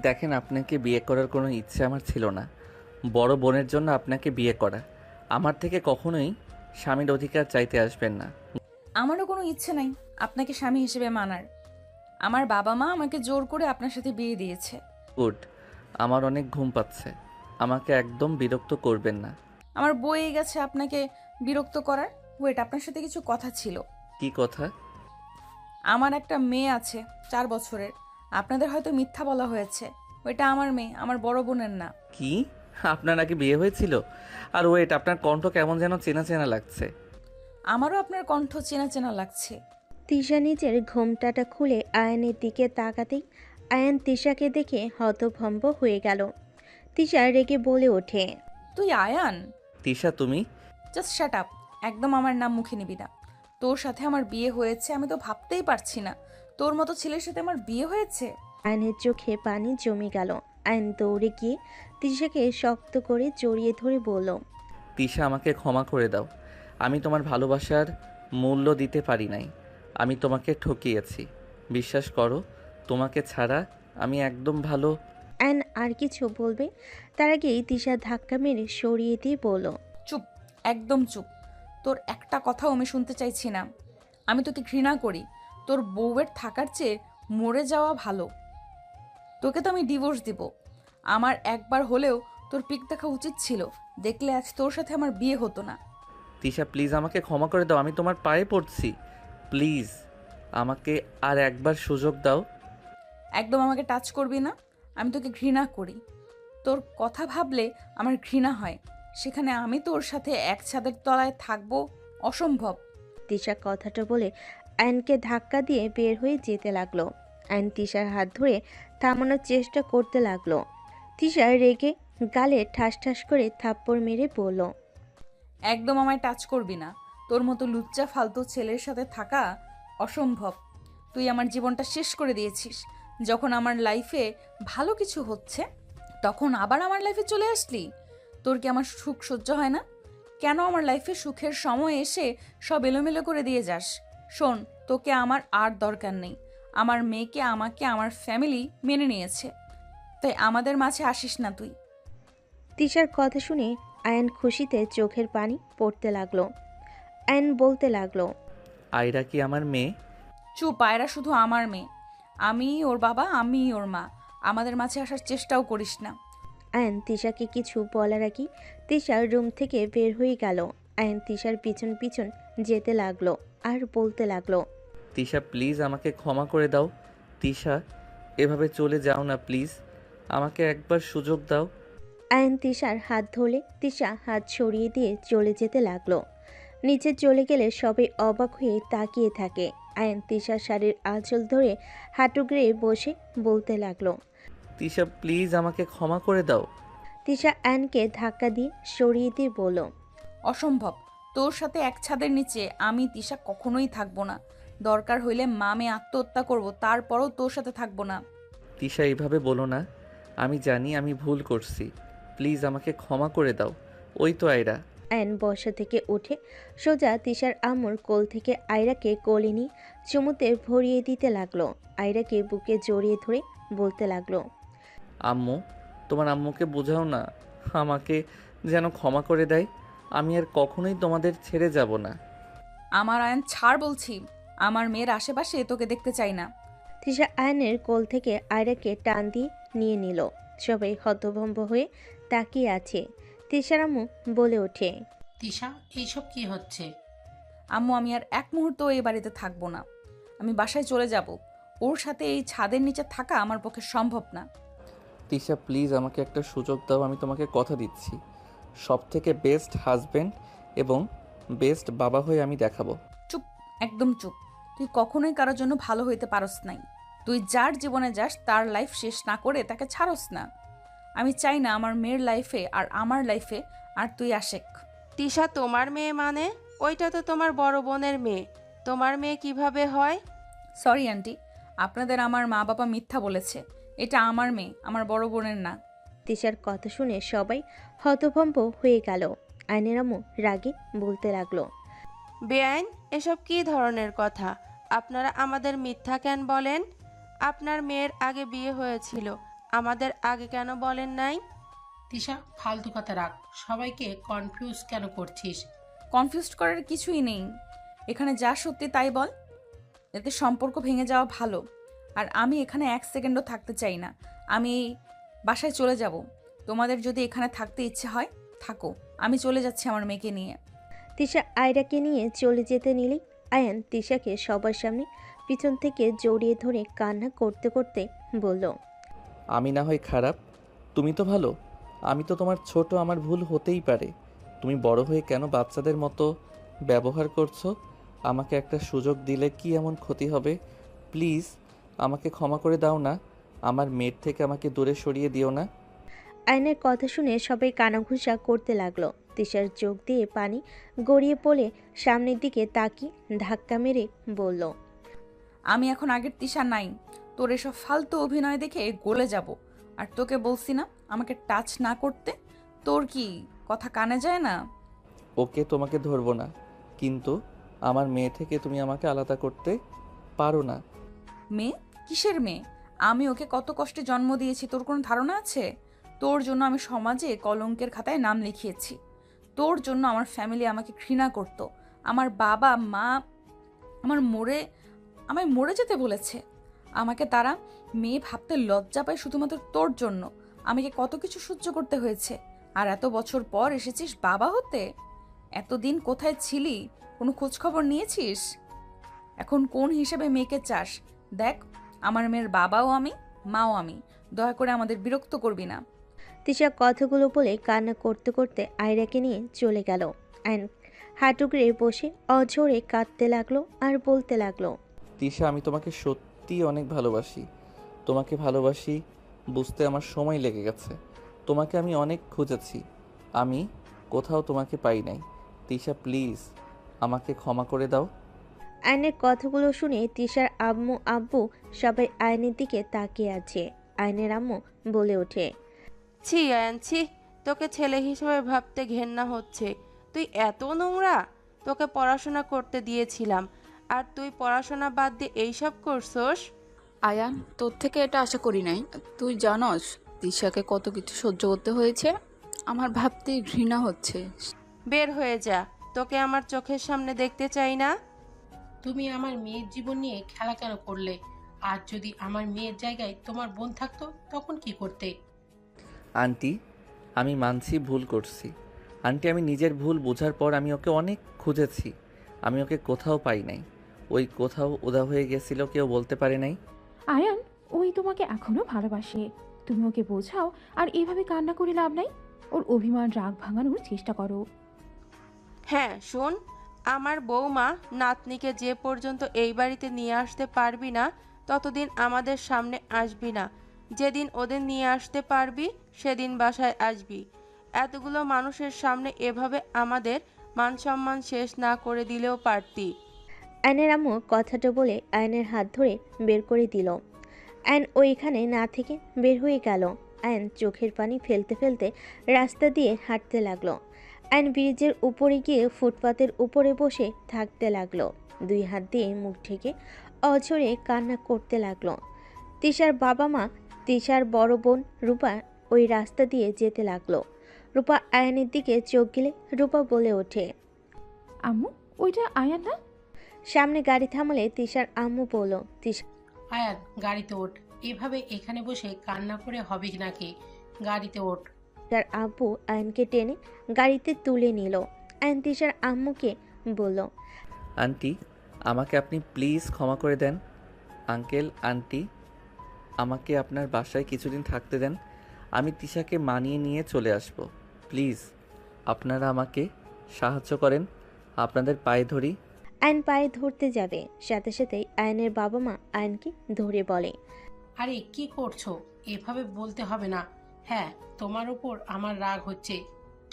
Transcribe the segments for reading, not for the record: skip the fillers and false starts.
দেখেন, আপনাকে বিয়ে করার কোনো ইচ্ছে আমার ছিল না। বড় বোনের জন্য আপনাকে বিয়ে করা। আমার থেকে কখনোই স্বামীর অধিকার চাইতে আসবেন না। আমারও কোনো ইচ্ছে নাই আপনাকে স্বামী হিসেবে মানার। আমার বাবা মা আমাকে জোর করে আপনার সাথে বিয়ে দিয়েছে। গুড। আমার অনেক ঘুম পাচ্ছে। আমাকে একদম বিরক্ত করবেন না। আমার বয়ে গেছে আপনাকে বিরক্ত করার। ওয়েট, আপনার সাথে কিছু কথা ছিল। কি কথা? আমার একটা মেয়ে আছে, 4 বছরের। আপনাদের হয়তো মিথ্যা বলা হয়েছে। ওইটা আমার মেয়ে, আমার বড় বোনের না। কি? আপনার নাকি বিয়ে হয়েছিল? আর ওয়েট, আপনার কণ্ঠ কেমন যেন চেনা চেনা লাগছে। আমারও আপনার কণ্ঠ চেনা চেনা লাগছে। তিশা নিজের ঘোমটাটা খুলে আয়ানের দিকে তাকাতেই আয়ান তিশাকে দেখে হতভম্ব হয়ে গেল। তিশা রেগে বলে ওঠে, তুই আয়ান? তিশা, তুমি? Just shut up. একদম আমার নাম মুখে নিবি না। তোর সাথে আমার বিয়ে হয়েছে আমি তো ভাবতেই পারছি না তোর মতো ছেলের সাথে আমার বিয়ে হয়েছে। আয়নের চোখে পানি জমে গেল। আয়ন দৌড়ে গিয়ে তিশাকে শক্ত করে জড়িয়ে ধরে বলল, তিশা, আমাকে ক্ষমা করে দাও। আমি তোমার ভালোবাসার মূল্য দিতে পারি নাই। আমি তোমাকে ঠকিয়েছি। বিশ্বাস করো, তোমাকে ছাড়া আমি একদম ভালো। আয়ন আর কিছু বলবে তার আগেই তিশা ধাক্কা মেরে সরিয়ে দিয়ে বলল, চুপ, একদম চুপ। তোর একটা কথাও আমি শুনতে চাইছি না। আমি তোকে ঘৃণা করি। তোর বউয়ের থাকার চেয়ে মরে যাওয়া ভালো। তোকে তো আমি ডিভোর্স দিব। আমার একবার হলেও তোর পিক দেখা উচিত ছিল। দেখলে আজ তোর সাথে আমার বিয়ে হতো না। তিশা, প্লিজ আমাকে ক্ষমা করে দাও। আমি তোমার পায়ে পড়ছি। প্লিজ আমাকে আর একবার সুযোগ দাও। একদম আমাকে টাচ করবি না। আমি তোকে ঘৃণা করি। তোর কথা ভাবলে আমার ঘৃণা হয়। সেখানে আমি তোর সাথে এক ছাদের তলায় থাকবো? অসম্ভব। তিশা কথাটা বলে আয়নকে ধাক্কা দিয়ে বের হয়ে যেতে লাগলো। আয়ন তিশার হাত ধরে থামানোর চেষ্টা করতে লাগলো। তিশা রেগে গালে ঠাস ঠাস করে থাপ্পড় মেরে বলল, একদম আমায় টাচ করবি না। তোর মতো লুচ্চা ফালতু ছেলের সাথে থাকা অসম্ভব। তুই আমার জীবনটা শেষ করে দিয়েছিস। যখন আমার লাইফে ভালো কিছু হচ্ছে তখন আবার আমার লাইফে চলে আসলি। তোর কি আমার সুখ সহ্য হয় না? কেন আমার লাইফে সুখের সময় এসে সব এলোমেলো করে দিয়ে যাস? শোন, তোকে আমার আর দরকার নেই। আমার মেয়েকে আমাকে আমার ফ্যামিলি মেনে নিয়েছে, তাই আমাদের মাঝে আসিস না তুই। তিশার কথা শুনে আয়ন খুশিতে চোখের পানি পড়তে লাগলো। আয়ন বলতে লাগলো, আয়রা কি আমার মেয়ে? চুপ, পায়রা শুধু আমার মেয়ে। আমি ওর বাবা, আমি ওর মা। আমাদের মাঝে আসার চেষ্টাও করিস না। আয়ন তিশাকে কিছু বলার আগেই তিশার রুম থেকে বের হয়ে গেল। আয়ন তিশার পিছন পিছন যেতে লাগলো আর বলতে লাগলো, তিশা, প্লিজ আমাকে ক্ষমা করে দাও। তিশা, এভাবে চলে যাও না প্লিজ। আমাকে একবার সুযোগ দাও। আয়ন তিশার হাত ধরলে তিশা হাত সরিয়ে দিয়ে চলে যেতে লাগলো। নিচে চলে গেলে সবাই অবাক হয়ে তাকিয়ে থাকে। আয়ন তিশার শাড়ির আঁচল ধরে হাঁটু গেড়ে বসে বলতে লাগলো। তিশা, প্লিজ আমাকে ক্ষমা করে দাও। তিশা আয়নকে ধাক্কা দিয়ে সরিয়ে দিয়ে বলল, অসম্ভব। তোর সাথে এক ছাদের নিচে আমি তিশা কখনোই থাকবো না। দরকার হইলে মামে আত্মহত্যা করব, তারপরও তোর সাথে থাকবো না। তিশা, এইভাবে বলো না। আমি জানি আমি ভুল করছি। প্লিজ আমাকে ক্ষমা করে দাও। ওই তো আয়রা। আয়ন বসা থেকে উঠে সোজা তিশার আম্মুর কোল থেকে আয়রাকে কোলে নিয়ে চুমুতে ভরিয়ে দিতে লাগলো। আয়রাকে বুকে জড়িয়ে ধরে বলতে লাগলো, আম্মু, তোমার আম্মুকে বোঝাও না, আমাকে যেন ক্ষমা করে দেয়। আমি আর কখনোই তোমাদের ছেড়ে যাব না। আমার আয়ন ছাড় বলছি। আমার মেয়ের আশেপাশে তোকে দেখতে চাই না। তিশা আয়নের কোল থেকে আয়রাকে টান দিয়ে নিয়ে নিল। সবাই হতভম্ব হয়ে তাকিয়ে আছে। তিশার আম্মু বলে ওঠে, তিশা, এইসব কি হচ্ছে? আম্মু, আমি আর এক মুহূর্ত এই বাড়িতে থাকবো না। আমি বাসায় চলে যাব। ওর সাথে এই ছাদের নিচে থাকা আমার পক্ষে সম্ভব না। তিশা, প্লিজ আমাকে একটা সুযোগ দাও। আমি তোমাকে কথা দিচ্ছি, সব থেকে বেস্ট হাজবেন্ড এবং বেস্ট বাবা হয়ে আমি দেখাবো। চুপ, একদম চুপ। তুই কখনোই কারোর জন্য ভালো হইতে পারস নাই। তুই যার জীবনে যাস তার লাইফ শেষ না করে তাকে ছাড়স না। আমি চাই না আমার মেয়ের লাইফে আর আমার লাইফে আর তুই আশেক। তিশা তোমার মেয়ে মানে? ওইটা তো তোমার বড় বোনের মেয়ে। তোমার মেয়ে কিভাবে হয়? সরি আন্টি, আপনাদের আমার মা বাবা মিথ্যা বলেছে। এটা আমার মেয়ে, আমার বড় বোনের না। তিশার কথা শুনে সবাই হতভম্ব হয়ে গেল। আয়নের আম্মু রাগে বলতে লাগলো, বেআইন, এসব কী ধরনের কথা? আপনারা আমাদের মিথ্যা কেন বলেন? আপনার মেয়ের আগে বিয়ে হয়েছিল, আমাদের আগে কেন বলেন নাই? তিশা, ফালতু কথা রাখ। সবাইকে কনফিউজ কেন করছিস? কনফিউজড করার কিছুই নেই। এখানে যা সত্যি তাই বল। এতে সম্পর্ক ভেঙে যাওয়া ভালো। আর আমি এখানে এক সেকেন্ডও থাকতে চাই না। আমি এই বাসায় চলে যাব। তোমাদের যদি এখানে থাকতে ইচ্ছে হয় থাকো, আমি চলে যাচ্ছি আমার মেয়েকে নিয়ে। তিশা আয়রাকে নিয়ে চলে যেতে নিলেই আয়ান তিশাকে সবার সামনে পিছন থেকে জড়িয়ে ধরে কান্না করতে করতে বলল, আমি না হয় খারাপ, তুমি তো ভালো। আমি তো তোমার ছোট, আমার ভুল হতেই পারে। তুমি বড় হয়ে কেন বাচ্চাদের মতো ব্যবহার করছো? আমাকে একটা সুযোগ দিলে কি এমন ক্ষতি হবে? প্লিজ আমাকে ক্ষমা করে দাও না। আমার মেয়ের থেকে আমাকে দূরে সরিয়ে দিও না। আয়নের কথা শুনে সবাই কানাঘুষা করতে লাগলো। তিশার চোখ দিয়ে পানি গড়িয়ে পড়ে সামনের দিকে তাকিয়ে ধাক্কা মেরে বলল, আমি এখন আগের তিশা নাই। তোর এসব ফালতু অভিনয় দেখে গলে যাব। আর তোকে বলছি না আমাকে টাচ না করতে? তোর কি কথা কানে যায় না? ওকে, তোমাকে ধরবো না, কিন্তু আমার মেয়ে থেকে তুমি আমাকে আলাদা করতে পারো না। মেয়ে? কিসের মেয়ে? আমি ওকে কত কষ্টে জন্ম দিয়েছি তোর কোনো ধারণা আছে? তোর জন্য আমি সমাজে কলঙ্কের খাতায় নাম লিখিয়েছি। তোর জন্য আমার ফ্যামিলি আমাকে ঘৃণা করত। আমার বাবা মা আমার আমায় মরে যেতে বলেছে। আমাকে তারা মেয়ে ভাবতে লজ্জা পায় শুধুমাত্র তোর জন্য। আমাকে কত কিছু সহ্য করতে হয়েছে। আর এত বছর পর এসেছিস বাবা হতে। এতদিন কোথায় ছিলি? কোনো খোঁজখবর নিয়েছিস? এখন কোন হিসেবে মেয়েকে চাস? দেখ, আমার মেয়ের বাবাও আমি, মাও আমি। দয়া করে আমাদের বিরক্ত করবি না। তিশা কথাগুলো বলে কান্না করতে করতে আয়রাকে নিয়ে চলে গেল। আয়ন হাঁটুগড়ে বসে অঝোরে কাঁদতে লাগলো আর বলতে লাগলো, তিশা, আমি তোমাকে সত্যিই অনেক ভালোবাসি। তোমাকে ভালোবাসি বুঝতে আমার সময় লেগে গেছে। তোমাকে আমি অনেক খুঁজেছি, আমি কোথাও তোমাকে পাই নাই। তিশা, প্লিজ আমাকে ক্ষমা করে দাও। আয়নের কথাগুলো শুনে তিশার আম্মু আব্বু সবাই আয়নের দিকে তাকিয়ে আছে। আয়নের আম্মু বলে ওঠে, ছি আয়ান, ছি। তোকে ছেলে হিসেবে ভাবতে ঘেন্না হচ্ছে। তুই এত নোংরা! তোকে পড়াশোনা করতে দিয়েছিলাম, আর তুই পড়াশোনা বাদ দিয়ে এইসব করছস? আয়ান, তোর থেকে এটা আশা করি নাই। তুই জানস তিশাকে কত কিছু সহ্য করতে হয়েছে। আমার ভাবতেই ঘৃণা হচ্ছে। বের হয়ে যা, তোকে আমার চোখের সামনে দেখতে চাই না। তুমি আমার মেয়ের জীবন নিয়ে খেলা কেন করলে? আর যদি আমার মেয়ের জায়গায় তোমার বোন থাকতো তখন কি করতে? আন্টি, আমি মানছি ভুল করছি। আন্টি, আমি নিজের ভুল বোঝার পর আমি ওকে অনেক খুঁজেছি। আমি ওকে কোথাও পাই নাই। ওই কোথাও উধাও হয়ে গেছিল, কেউ বলতে পারে নাই। আয়ান, ওই তোমাকে এখনো ভালোবাসে। তুমি ওকে বোঝাও, আর এভাবে কান্না করে লাভ নাই। ওর অভিমান রাগ ভাঙানোর চেষ্টা করো। হ্যাঁ শোন, আমার বৌমা নাতনিকে যে পর্যন্ত এই বাড়িতে নিয়ে আসতে পারবি না ততদিন আমাদের সামনে আসবি না। যেদিন ওদের নিয়ে আসতে পারবি সেদিন বাসায় আসবি। এতগুলো মানুষের সামনে এভাবে আমাদের মান সম্মান শেষ না করে দিলেও পারতি। আয়নের আম্মু কথাটা বলে আয়নের হাত ধরে বের করে দিল। আয়ন ওইখানে না থেকে বের হয়ে গেল। আয়ন চোখের পানি ফেলতে ফেলতে রাস্তা দিয়ে হাঁটতে লাগলো। আয়ন ব্রিজের উপরে গিয়ে ফুটপাতের উপরে বসে থাকতে লাগলো। দুই হাত দিয়ে মুখ ঢেকে অঝরে কান্না করতে লাগলো। তিশার বাবা মা, তিশার বড় বোন রূপা ওই রাস্তা দিয়ে যেতে লাগলো। রূপা আয়নের দিকে চোখ গেলে রূপা বলে ওঠে, আম্মু, ওইটা আয়ান না? সামনে গাড়ি থামালে তিশার আম্মু বলল, তিশা আয়ান, গাড়িতে ওঠ। এভাবে এখানে বসে কান্না করে হবে নাকি? গাড়িতে ওঠ। তার আব্বু আয়নকে টেনে গাড়িতে তুলে নিল। আয়ন তিশার আম্মুকে বলল, আন্টি, আমাকে আপনি প্লিজ ক্ষমা করে দেন। আঙ্কেল, আন্টি, আমাকে আপনার বাসায় কিছুদিন থাকতে দেন। আমি তিশাকে মানিয়ে নিয়ে চলে আসব। প্লিজ আপনারা আমাকে সাহায্য করেন, আপনাদের পায়ে ধরি। আয়ন পায়ে ধরতে যাবে, সাথে সাথেই আয়নের বাবা মা আয়নকে ধরে বলে, আরে কি করছো? এভাবে বলতে হবে না। হ্যাঁ, তোমার উপর আমার রাগ হচ্ছে,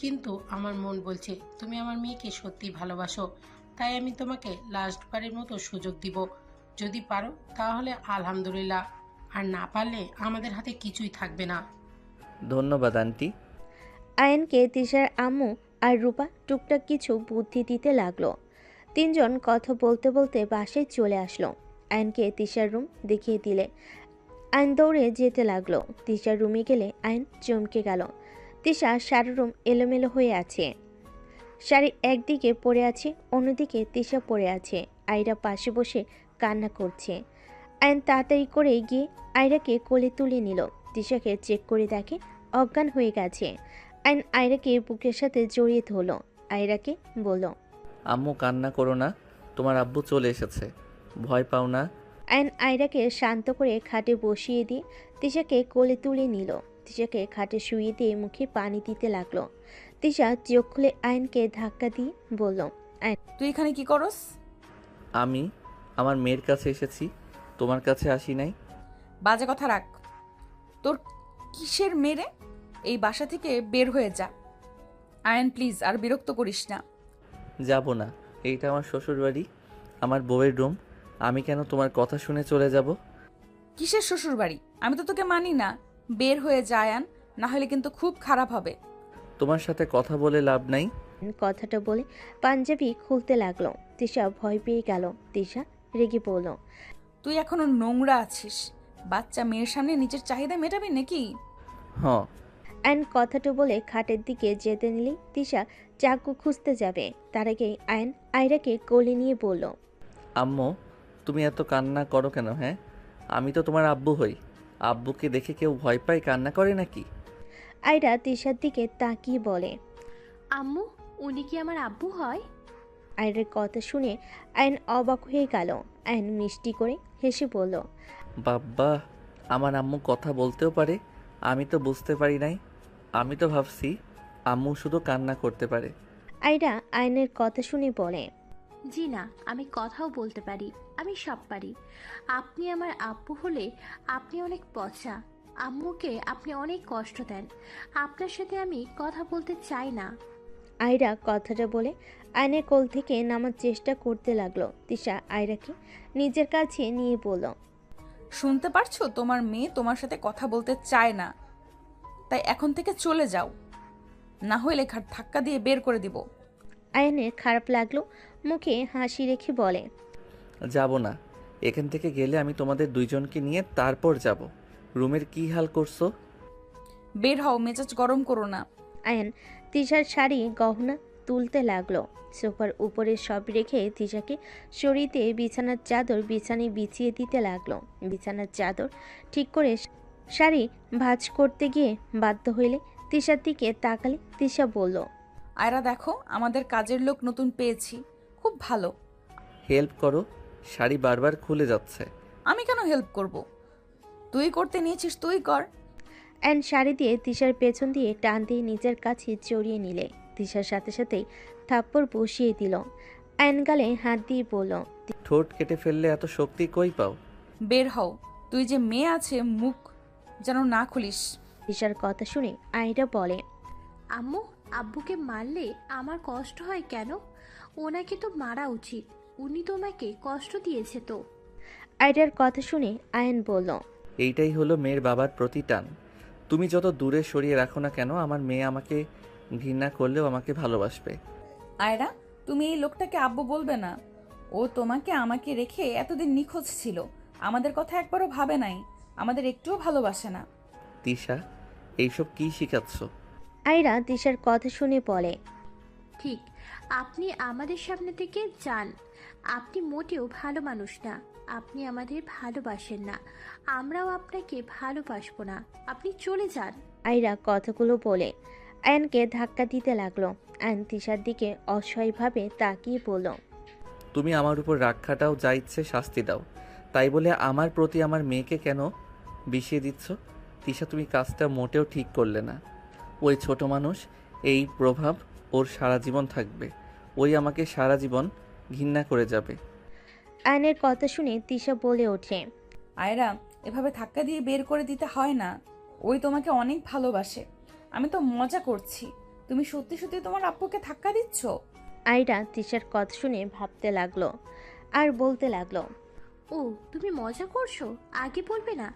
কিন্তু আমার মন বলছে তুমি আমার মেয়েকে সত্যি ভালোবাসো। তাই আমি তোমাকে লাস্টবারের মতো সুযোগ দিব। যদি পারো তাহলে আলহামদুলিল্লাহ, আর না পারলে আমাদের হাতে কিছুই থাকবে না। ধন্যবাদ আন্টি। আয়নকে তিশার আম্মু আর রূপা টুকটাক কিছু বুদ্ধি দিতে লাগলো। তিনজন কথা বলতে বলতে বাসায় চলে আসলো। আয়নকে তিশার রুম দেখিয়ে দিলে আইন দৌড়ে যেতে লাগলো। তিশার রুমে গেলে আইন চমকে গেল। তিশা সারা রুম এলোমেলো হয়ে আছে। শাড়ি একদিকে পড়ে আছে, অন্যদিকে তিশা পড়ে আছে। আয়রা পাশে বসে কান্না করছে। আইন তাড়াতাড়ি করে গিয়ে আয়রাকে কোলে তুলে নিল। তিশাকে চেক করে দেখে অজ্ঞান হয়ে গেছে। আইন আয়রাকে বুকের সাথে জড়িয়ে ধরল। আয়রাকে বলল, আম্মু কান্না করো না, তোমার আব্বু চলে এসেছে, ভয় পাও না। আইন আয়রাকে শান্ত করে খাটে বসিয়ে দিয়ে তিশাকে কোলে তুলে নিল। তিশাকে খাটে শুইয়ে দিয়ে মুখে পানি দিতে লাগলো। তিশা চোখ খুলে আইনকে ধাক্কা দিয়ে বলল, তুই এখানে কি করস? আমি আমার মেয়ের কাছে এসেছি, তোমার কাছে আসি নাই। বাজে কথা রাখ। তোর কিসের মেরে? এই বাসা থেকে বের হয়ে যা। আয়ন প্লিজ, আর বিরক্ত করিস না। যাব না, এইটা আমার শ্বশুর বাড়ি, আমার বউয়ের রুম। আমি কেন তোমার কথা শুনে চলে যাব? কিসের শ্বশুর বাড়ি? আমি তো তোকে মানি না। বের হয়ে যা আয়ান, না হলে কিন্তু খুব খারাপ হবে। তোমার সাথে কথা বলে লাভ নাই। কথাটা বলে পাঞ্জাবি খুলতে লাগলো। তিশা ভয় পেয়ে গেল। তিশা রেগে পড়ল। তুই এখনো নোংরা আছিস। বাচ্চা মেয়ের সামনে নিজের চাহিদা মেটাবি নাকি? হ্যাঁ। আইন কথাটা বলে খাটের দিকে যেতে নিলেই তিশা চাকু খুঁজতে যাবে। তার আগেই আইন আয়রাকে কোলে নিয়ে বলল, আম্মু তুমি এত কান্না করো কেন? হ্যাঁ, আমি তো তোমার আব্বু হই। আব্বুকে দেখে কেউ ভয় পায়, কান্না করে নাকি? আয়রা তিশার দিকে তাকিয়ে বলে, আম্মু, উনি কি আমার আব্বু হয়? আয়রার কথা শুনে আইন অবাক হয়ে গেল। আইন মিষ্টি করে হেসে বলল, বাব্বা, আমার আম্মু কথা বলতেও পারে, আমি তো বুঝতে পারি নাই। আমি তো ভাবছি আম্মু শুধু কান্না করতে পারে। আয়রা আইনের কথা শুনে বলে, জি না, আমি কথাও বলতে পারি, আমি সব পারি। আপনি আমার আব্বু হলে আপনি অনেক পচা। আম্মুকে আপনি অনেক কষ্ট দেন। আপনার সাথে আমি কথা বলতে চাই না। আয়রা কথাটা বলে আইনের কোল থেকে নামার চেষ্টা করতে লাগলো। তিশা আয়রাকে নিজের কাছে নিয়ে বলল, শুনতে পারছো? তোমার মেয়ে তোমার সাথে কথা বলতে চায় না, তাই এখন থেকে চলে যাও, না হলে ঘাট ধাক্কা দিয়ে বের করে দিব। আয়নের খারাপ লাগলো, মুখে হাসি রেখে বলে, যাব না, এখান থেকে গেলে আমি তোমাদের দুইজনকে নিয়ে তারপর যাব। রুমের কি হাল করছো? বের হও, মেজাজ গরম করো না। আয়ন তিশার শাড়ি গহনা তুলতে লাগলো। সোফার উপরে সব রেখে তিশাকে সরিয়ে বিছানার চাদর বিছানায় বিছিয়ে দিতে লাগলো। বিছানার চাদর ঠিক করে শাড়ি ভাঁজ করতে গিয়ে বাধ্য হইলে তিশার দিকে তাকালে তিশা বলল, আয়রা দেখো, আমাদের কাজের লোক নতুন পেয়েছি, খুব ভালো। হেল্প করো, শাড়ি বারবার খুলে যাচ্ছে। আমি কেন হেল্প করব? তুই করতে নিয়েছিস, তুই কর। অ্যান্ড শাড়ি দিয়ে তিশার পেছন দিয়ে টান দিয়ে নিজের কাছে জড়িয়ে নিলে তিশার সাথে সাথেই থাপ্পড় বসিয়ে দিল। অ্যান গালে হাত দিয়ে বলল, ঠোঁট কেটে ফেললে এত শক্তি কই পাও? বের হও, তুই যে মেয়ে আছে মুখ যেন না খুলিস। তিশার কথা শুনে আয়রা বলে, আম্মু, আব্বুকে মারলে আমার কষ্ট হয় কেন? ওনাকে তো মারা উচিত, উনি তোমাকে কষ্ট দিয়েছে তো। আয়রার কথা শুনে আয়ন বলল, এইটাই হলো মেয়ের বাবার প্রতি টান। তুমি যত দূরে সরিয়ে রাখো না কেন, আমার মেয়ে আমাকে ঘৃণা করলেও আমাকে ভালোবাসবে। আয়রা, তুমি এই লোকটাকে আব্বু বলবে না। ও তোমাকে আমাকে রেখে এতদিন নিখোঁজ ছিল, আমাদের কথা একবারও ভাবে নাই, আমাদের একটুও ভালোবাসে না। তিশা, এইসব কি শিখাচ্ছ? আয়রা তিশার কথা শুনে বলে, ঠিক, আপনি আমাদের সামনে থেকে যান। আপনি মোটেও ভালো মানুষ না। আপনি আমাদের ভালোবাসেন না, আমরাও আপনাকে ভালোবাসবো না। আপনি চলে যান। আয়রা কথাগুলো বলে আয়নকে ধাক্কা দিতে লাগলো। আয়ন তিশার দিকে অসহায়ভাবে তাকিয়ে বলল, তুমি আমার উপর রাগ খাটাও, যা ইচ্ছে শাস্তি দাও, তাই বলে আমার প্রতি আমার মেয়েকে কেন বিষিয়ে দিচ্ছ? তিশা, তুমি কাজটা মোটেও ঠিক করলে না। ওই ছোট মানুষ, এই প্রভাব ওর সারা জীবন থাকবে। ওই আমাকে সারা জীবন ঘৃণা করে যাবে। আয়নের কথা শুনে তিশা বলে ওঠে, আয়রা, এভাবে ধাক্কা দিয়ে বের করে দিতে হয় না। ওই তোমাকে অনেক ভালোবাসে। আমি তো মজা করছি। তুমি সত্যি সত্যি তোমার আব্বুকে ধাক্কা দিচ্ছ? আয়রা তিশার কথা শুনে ভাবতে লাগলো আর বলতে লাগলো, ও, তুমি মজা করছো? আগে বলবে না?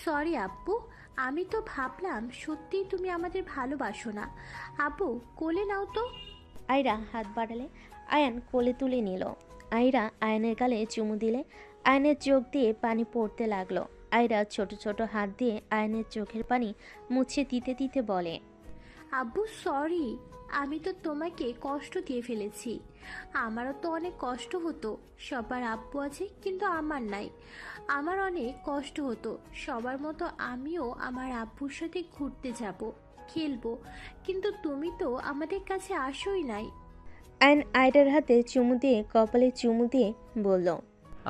সরি আব্বু, আমি তো ভাবলাম সত্যিই তুমি আমাদের ভালোবাসো না। আব্বু, কোলে নাও তো। আয়রা হাত বাড়ালে আয়ন কোলে তুলে নিল। আয়রা আয়নের গালে চুমু দিলে আয়নের চোখ দিয়ে পানি পড়তে লাগলো। আয়রা ছোট ছোট হাত দিয়ে আয়নের চোখের পানি মুছে দিতে দিতে বলে, আব্বু সরি, আমি তো তোমাকে কষ্ট দিয়ে ফেলেছি। আমারও তো অনেক কষ্ট হতো। সবার আব্বু আছে কিন্তু আমার নাই। আমার অনেক কষ্ট হতো। সবার মতো আমিও আমার আব্বুর সাথে ঘুরতে যাব, খেলবো, কিন্তু তুমি তো আমাদের কাছে আসোই নাই। আয়ন আয়রার হাতে চুমু দিয়ে কপালে চুমু দিয়ে বলল,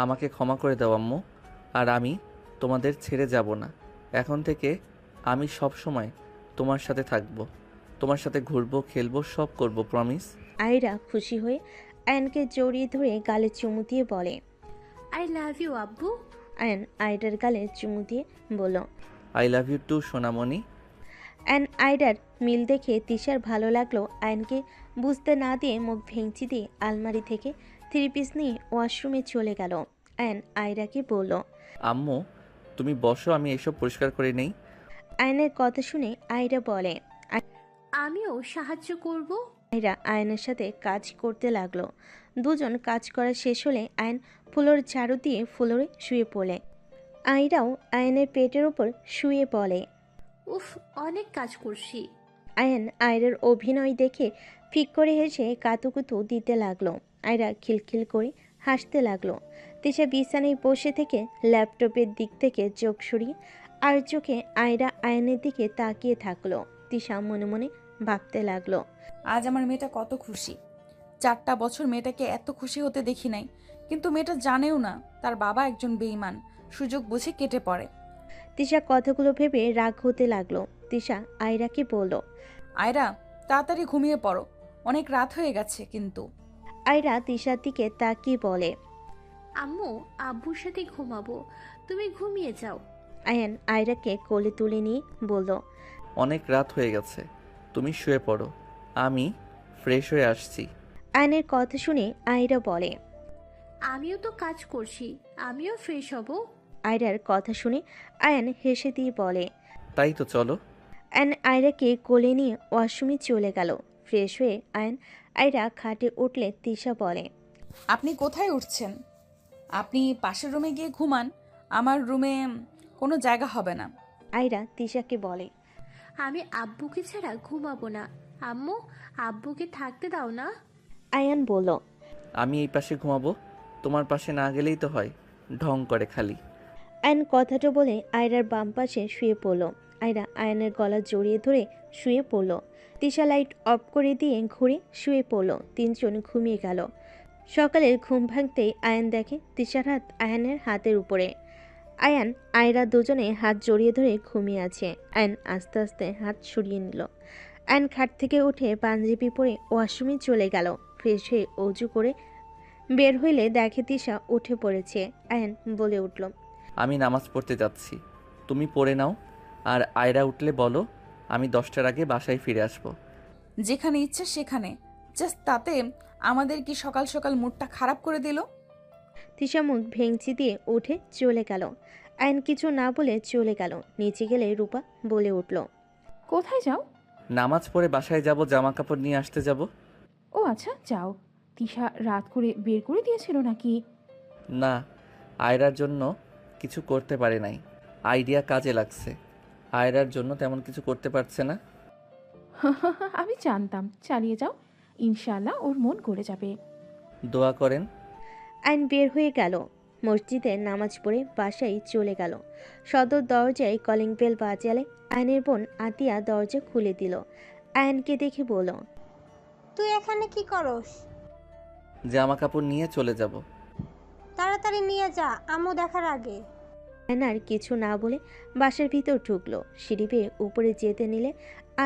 আমাকে ক্ষমা করে দাও আম্মু। আর আমি তোমাদের ছেড়ে যাব না। এখন থেকে আমি সব সময় তোমার সাথে থাকবো, তোমার সাথে ঘুরবো, খেলবো, সব করব, প্রমিস। আয়রা খুশি হয়ে আয়নকে জড়িয়ে ধরে গালে চুমু দিয়ে বলে, আই লাভ ইউ আব্বু। আয়ন আয়রার গালে চুমু দিয়ে বলল, আই লাভ ইউ টু সোনামণি। আয়ন আয়রার মিল দেখে তিশার ভালো লাগলো। আয়নকে বুঝতে না দিয়ে মুখ ভেঙচি দিয়ে আলমারি থেকে 3 পিস নিয়ে ওয়াশরুমে চলে গেল। আয়ন আয়রাকে বলল, আম্মু তুমি বসো, আমি এসব পরিষ্কার করে নেই। আয়নের কথা শুনে আয়রা বলে, আমিও সাহায্য করব। আয়রা আয়নের সাথে কাজ করতে লাগলো। দুজন কাজ করা শেষ হলে আয়ন ফ্লোর ঝাড়ু দিয়ে ফ্লোরে শুয়ে পড়ে। আয়রাও আয়নের পেটের ওপর শুয়ে পড়ে। উফ, অনেক কাজ করছি। আয়ন আয়রার অভিনয় দেখে ফিক করে হেসে কাতুকুতু দিতে লাগলো। আয়রা খিলখিল করে হাসতে লাগলো। তিশা বিছানায় বসে থেকে ল্যাপটপের দিক থেকে চোখ সরিয়ে আর চোখে আয়রা আয়নের দিকে তাকিয়ে থাকলো। তিশা মনে মনে ভাবতে লাগলো, আজ আমার মেয়েটা কত খুশি। 4টা বছর মেয়েটাকে এত খুশি হতে দেখি নাই। কিন্তু মেয়েটা জানেও না তার বাবা একজন বেঈমান, সুযোগ বুঝে কেটে পড়ে। তিশা কথাগুলো ভেবে রাগ হতে লাগলো। তিশা আয়রাকে বলল, আয়রা, তাড়াতাড়ি ঘুমিয়ে পড়ো, অনেক রাত হয়ে গেছে কিন্তু। আয়রা তিশার দিকে তাকিয়ে বলে, আম্মু, আব্বুর সাথে ঘুমাবো, তুমি ঘুমিয়ে যাও। আয়ন আয়রাকে কোলে তুলে নিয়ে বলল, অনেক রাত হয়ে গেছে, তুমি শুয়ে পড়ো, আমি ফ্রেশ হয়ে আসছি। আয়নের কথা শুনে আয়রা বলে, আমিও তো কাজ করছি, আমিও ফ্রেশ হব। আয়রার কথা শুনে আয়ন হেসে দিয়ে বলে, তাই তো চলো। আয়ন আয়রাকে কোলে নিয়ে ওয়াশরুমে চলে গেল। ফ্রেশ হয়ে আয়ন আয়রা খাটে উঠলে তিশা বলে, আপনি কোথায় উঠছেন? আপনি পাশের রুমে গিয়ে ঘুমান, আমার রুমে কোনো জায়গা হবে না। আয়রা তিশাকে বলে, আমি আব্বুকে ছাড়া ঘুমাবো না। আম্মু, আব্বুকে থাকতে দাও না। আয়ান বলল, আমি এই পাশে ঘুমাবো, তোমার পাশে না গেলেই তো হয়, ঢং করে খালি। আয়ন কথাটা বলে আয়রার বাম পাশে শুয়ে পড়ল। আয়রা আয়নের গলা জড়িয়ে ধরে শুয়ে পড়ল। তিশা লাইট অফ করে দিয়ে ঘুরে শুয়ে পড়ল। তিনজন ঘুমিয়ে গেল। সকালের ঘুম ভাঙতেই আয়ন দেখে তিশার হাত আয়নের হাতের উপরে। আয়ান আয়রা দুজনে হাত জড়িয়ে ধরে ঘুমিয়ে আছে। আয়ন আস্তে আস্তে হাত সরিয়ে নিল। আয়ন খাট থেকে উঠে পাঞ্জাবি পরে ওয়াশরুমে চলে গেল। ফ্রেশ হয়ে অজু করে বের হইলে দেখে তিশা উঠে পড়েছে। আয়ন বলে উঠল, আমি নামাজ পড়তে যাচ্ছি, তুমি পড়ে নাও। আর আয়রা উঠলে বলো আমি 10টার আগে বাসায় ফিরে আসবো। যেখানে ইচ্ছা সেখানে, জাস্ট তাতে আমাদের কি সকাল সকাল মুডটা খারাপ করে দিল? তিশা মুখ ভেঙচি দিয়ে উঠে চলে গেল। আয়ন কিছু না বলে চলে গেল। নিচে গেলে রূপা বলে উঠল, কোথায় যাও? নামাজ পড়ে বাসায় যাব, জামা কাপড় নিয়ে আসতে যাব। ও আচ্ছা, যাও। তিশা রাত করে বের করে দিয়েছিল নাকি? না, আয়রার জন্য কিছু করতে পারে নাই, আইডিয়া কাজে লাগছে। আয়রার জন্য তেমন কিছু করতে পারছে না। আমি জানতাম, চালিয়ে যাও, ইনশাআল্লাহ ওর মন গড়ে যাবে। দোয়া করেন। আয়ন বের হয়ে গেল। মসজিদে নামাজ পড়ে বাসায় চলে গেল। সদর দরজায় কলিং বেল বাজালে আয়নের বোন আতিয়া দরজা খুলে দিল। আয়নকে দেখে বলল, তুই এখানে কি করস? জামা কাপড় নিয়ে চলে যাব। তাড়াতাড়ি নিয়ে যা, আম্মু দেখার আগে। আয়ন আর কিছু না বলে বাসার ভিতর ঢুকলো। সিঁড়ি বেয়ে উপরে যেতে নিলে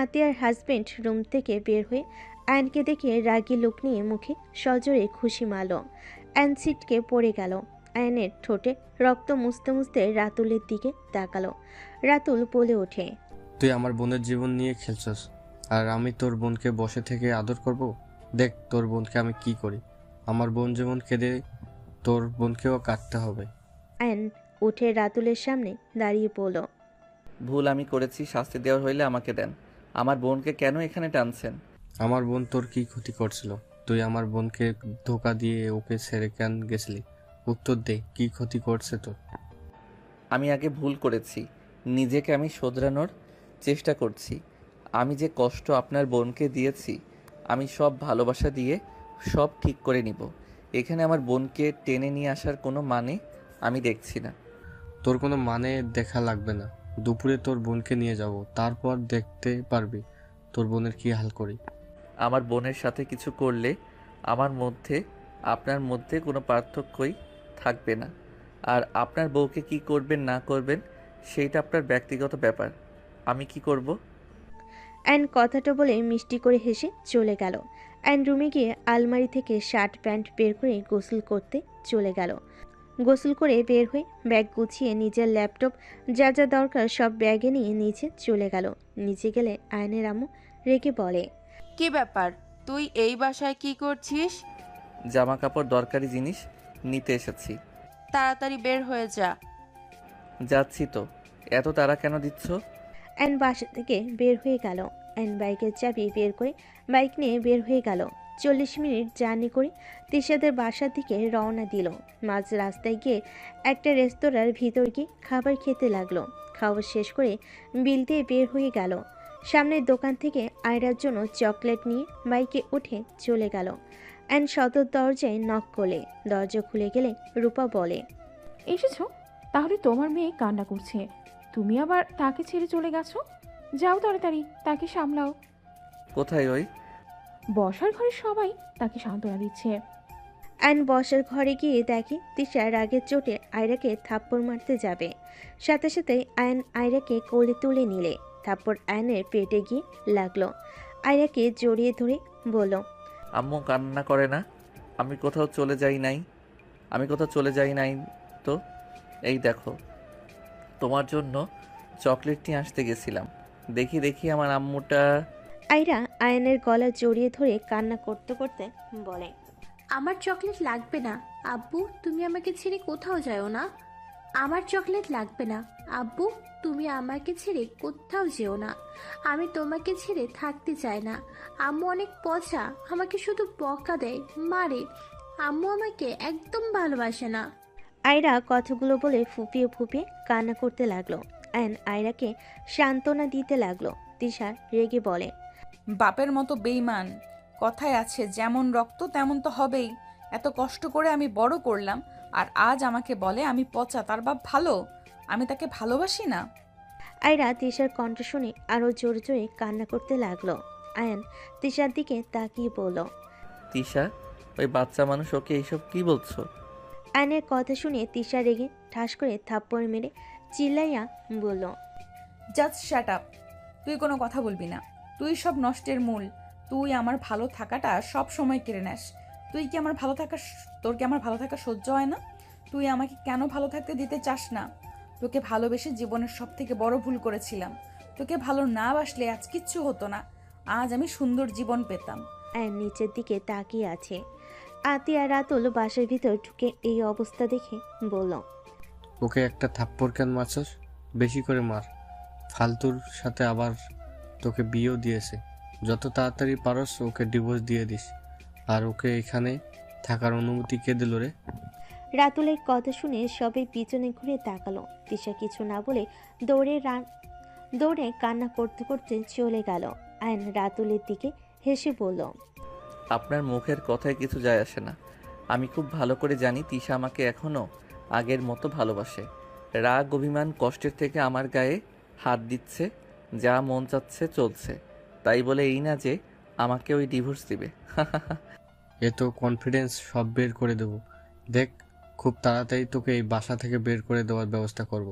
আতিয়ার হাজবেন্ড রুম থেকে বের হয়ে আয়নকে দেখে রাগী লোক নিয়ে মুখে সজোরে খুশি মারল। আয়ন ছিটকে পড়ে গেল। আয়নের ঠোঁটে রক্ত মুছতে মুছতে রাতুলের দিকে তাকালো। রাতুল বলে ওঠে, তুই আমার বোনের জীবন নিয়ে খেলছস, আর আমি তোর বোনকে বসে থেকে আদর করব? দেখ তোর বোনকে আমি কি করি। আমার বোন যেমন কেঁদে, তোর বোনকেও কাটতে হবে। আয়ন উঠে রাতুলের সামনে দাঁড়িয়ে পড়ল। ভুল আমি করেছি, শাস্তি দেওয়ার হইলে আমাকে দেন। আমার বোনকে কেন এখানে টানছেন? আমার বোন তোর কি ক্ষতি করছিল? তুই আমার বোনকে ধোকা দিয়ে ওকে ছেড়ে কেন গেছিলি? উত্তর দে, কি ক্ষতি করছে তোর? আমি আগে ভুল করেছি, নিজেকে আমি শোধরানোর চেষ্টা করছি। আমি যে কষ্ট আপনার বোনকে দিয়েছি, আমি সব ভালোবাসা দিয়ে সব ঠিক করে নিব। এখানে আমার বোনকে টেনে নিয়ে আসার কোনো মানে আমি দেখছি না। তোর কোনো মানে দেখা লাগবে না। দুপুরে তোর বোনকে নিয়ে যাব, তারপর দেখতে পারবি তোর বোনের কি হাল করি। আমার বোনের সাথে কিছু করলে আমার মধ্যে আপনার মধ্যে কোনো পার্থক্যই থাকবে না। আর আপনার বউকে কি করবেন না করবেন সেইটা আপনার ব্যক্তিগত ব্যাপার। আমি কি করব? অ্যান কথাটা বলে মিষ্টি করে হেসে চলে গেল। অ্যান রুমে গিয়ে আলমারি থেকে শার্ট প্যান্ট বের করে গোসল করতে চলে গেল। গোসল করে বের হয়ে ব্যাগ গুছিয়ে নিজের ল্যাপটপ যা যা দরকার সব ব্যাগে নিয়ে নিচে চলে গেল। নিচে গেলে আয়নের আম্মু রেগে বলে, কি ব্যাপার, তুই এই বাসায় কি করছিস? জামা কাপড় দরকারি জিনিস নিতে এসেছি। তাড়াতাড়ি বের হয়ে যা। যাচ্ছি তো, এত তাড়া কেন দিচ্ছ? অ্যান বাসা থেকে বের হয়ে গেল। অ্যান বাইকের চাবি বের করে বাইক নিয়ে বের হয়ে গেল। 40 মিনিট জার্নি করে তিশাদের বাসার দিকে রওনা দিল। মাঝ রাস্তায় গিয়ে একটা রেস্তোরাঁর ভিতর গিয়ে খাবার খেতে লাগলো। খাওয়া শেষ করে বিল দিয়ে বের হয়ে গেল। সামনের দোকান থেকে আয়রার জন্য চকলেট নিয়ে বাইকে উঠে চলে গেল। অ্যান সদর দরজায় নক করলে দরজা খুলে গেলে রূপা বলে, এসেছো? তাহলে তোমার মেয়ে কান্না করছে, তুমি আবার তাকে ছেড়ে চলে গেছো? যাও তাড়াতাড়ি তাকে সামলাও। কোথায় ওই? বসার ঘরে সবাই তাকে সান্ত্বনা দিচ্ছে। অ্যান বসার ঘরে গিয়ে দেখে তিশা রাগের চোটে আয়রাকে থাপ্পড় মারতে যাবে। সাথে সাথে আয়ন আয়রাকে কোলে তুলে নিলে থাপ্পড় আয়নের পেটে গিয়ে লাগলো। আয়রাকে জড়িয়ে ধরে বলল, আম্মু কান্না করে না। আমি কোথাও চলে যাই নাই তো। এই দেখো, তোমার জন্য চকলেট নিয়ে আসতে গেছিলাম। দেখি আমার আম্মুটা। আয়রা আয়নের গলা জড়িয়ে ধরে কান্না করতে করতে বলে, আমার চকলেট লাগবে না আব্বু, তুমি আমাকে ছেড়ে কোথাও যাও না। আমার চকলেট লাগবে না আব্বু, তুমি আমাকে ছেড়ে কোথাও যেও না। আমি তোমাকে ছেড়ে থাকতে চাই না। আম্মু অনেক পচা, আমাকে শুধু বকা দেয়, মারে। আম্মু আমাকে একদম ভালোবাসে না। আয়রা কথাগুলো বলে ফুপিয়ে ফুপিয়ে কান্না করতে লাগলো। অ্যান আয়রাকে সান্ত্বনা দিতে লাগলো। তিশা রেগে বলে, বাপের মতো বেইমান। কথায় আছে যেমন রক্ত তেমন তো হবেই। এত কষ্ট করে আমি বড় করলাম, আর আজ আমাকে বলে আমি পচা, তার বাপ ভালো। আমি তাকে ভালোবাসি না। আয়রা তিশার কণ্ঠ শুনে আরো জোরে জোরে কান্না করতে লাগলো। আয়ান তিশার দিকে তাকিয়ে বলল, তিশা, ওই বাচ্চা মানুষ, ওকে এইসব কি বলছো? আয়নের কথা শুনে তিশা রেগে ঠাস করে থাপ্পড় মেরে চিল্লাইয়া বলল, জাস্ট শাট আপ। তুই কোনো কথা বলবি না। তুই সব নষ্টের মূল। তুই আমার ভালো থাকাটা সব সময় কেড়ে নেস। তোর কি আমার ভালো থাকা সহ্য হয় না? তুই আমাকে কেন ভালো থাকতে দিতে চাস না? তোকে ভালোবেসে জীবনের সব থেকে বড় ভুল করেছিলাম। তোকে ভালো না বাসলে আজ কিচ্ছু হতো না। আজ আমি সুন্দর জীবন পেতাম। আয়ান নিচের দিকে তাকিয়ে আছে। আতিয়া রাতুল বাসার ভিতর ঢুকে এই অবস্থা দেখে বলল, ওকে একটা থাপ্পড় কেন মারছস? বেশি করে মার। ফালতুর সাথে আবার তোকে বিয়েও দিয়েছে। যত তাড়াতাড়ি পারস ওকে ডিভোর্স দিয়ে দিস। আর ওকে এখানে থাকার অনুমতি কে দিল রে? রাতুলের কথা শুনে সবাই পিছনে ঘুরে তাকালো। তিশা কিছু না বলে দৌড়ে কান্না করতে করতে চলে গেল। আয়ন রাতুলের দিকে হেসে বলল, আপনার মুখের কথায় কিছু যায় আসে না। আমি খুব ভালো করে জানি তিশা আমাকে এখনো আগের মতো ভালোবাসে। রাগ, অভিমান, কষ্টের থেকে আমার গায়ে হাত দিচ্ছে, যা মন চাচ্ছে চলছে। তাই বলে এই না যে আমাকে ওই ডিভোর্স দিবে। এ তো কনফিডেন্স সব বের করে দেব। দেখ, খুব তাড়াতাড়ি তোকে এই বাসা থেকে বের করে দেওয়ার ব্যবস্থা করব।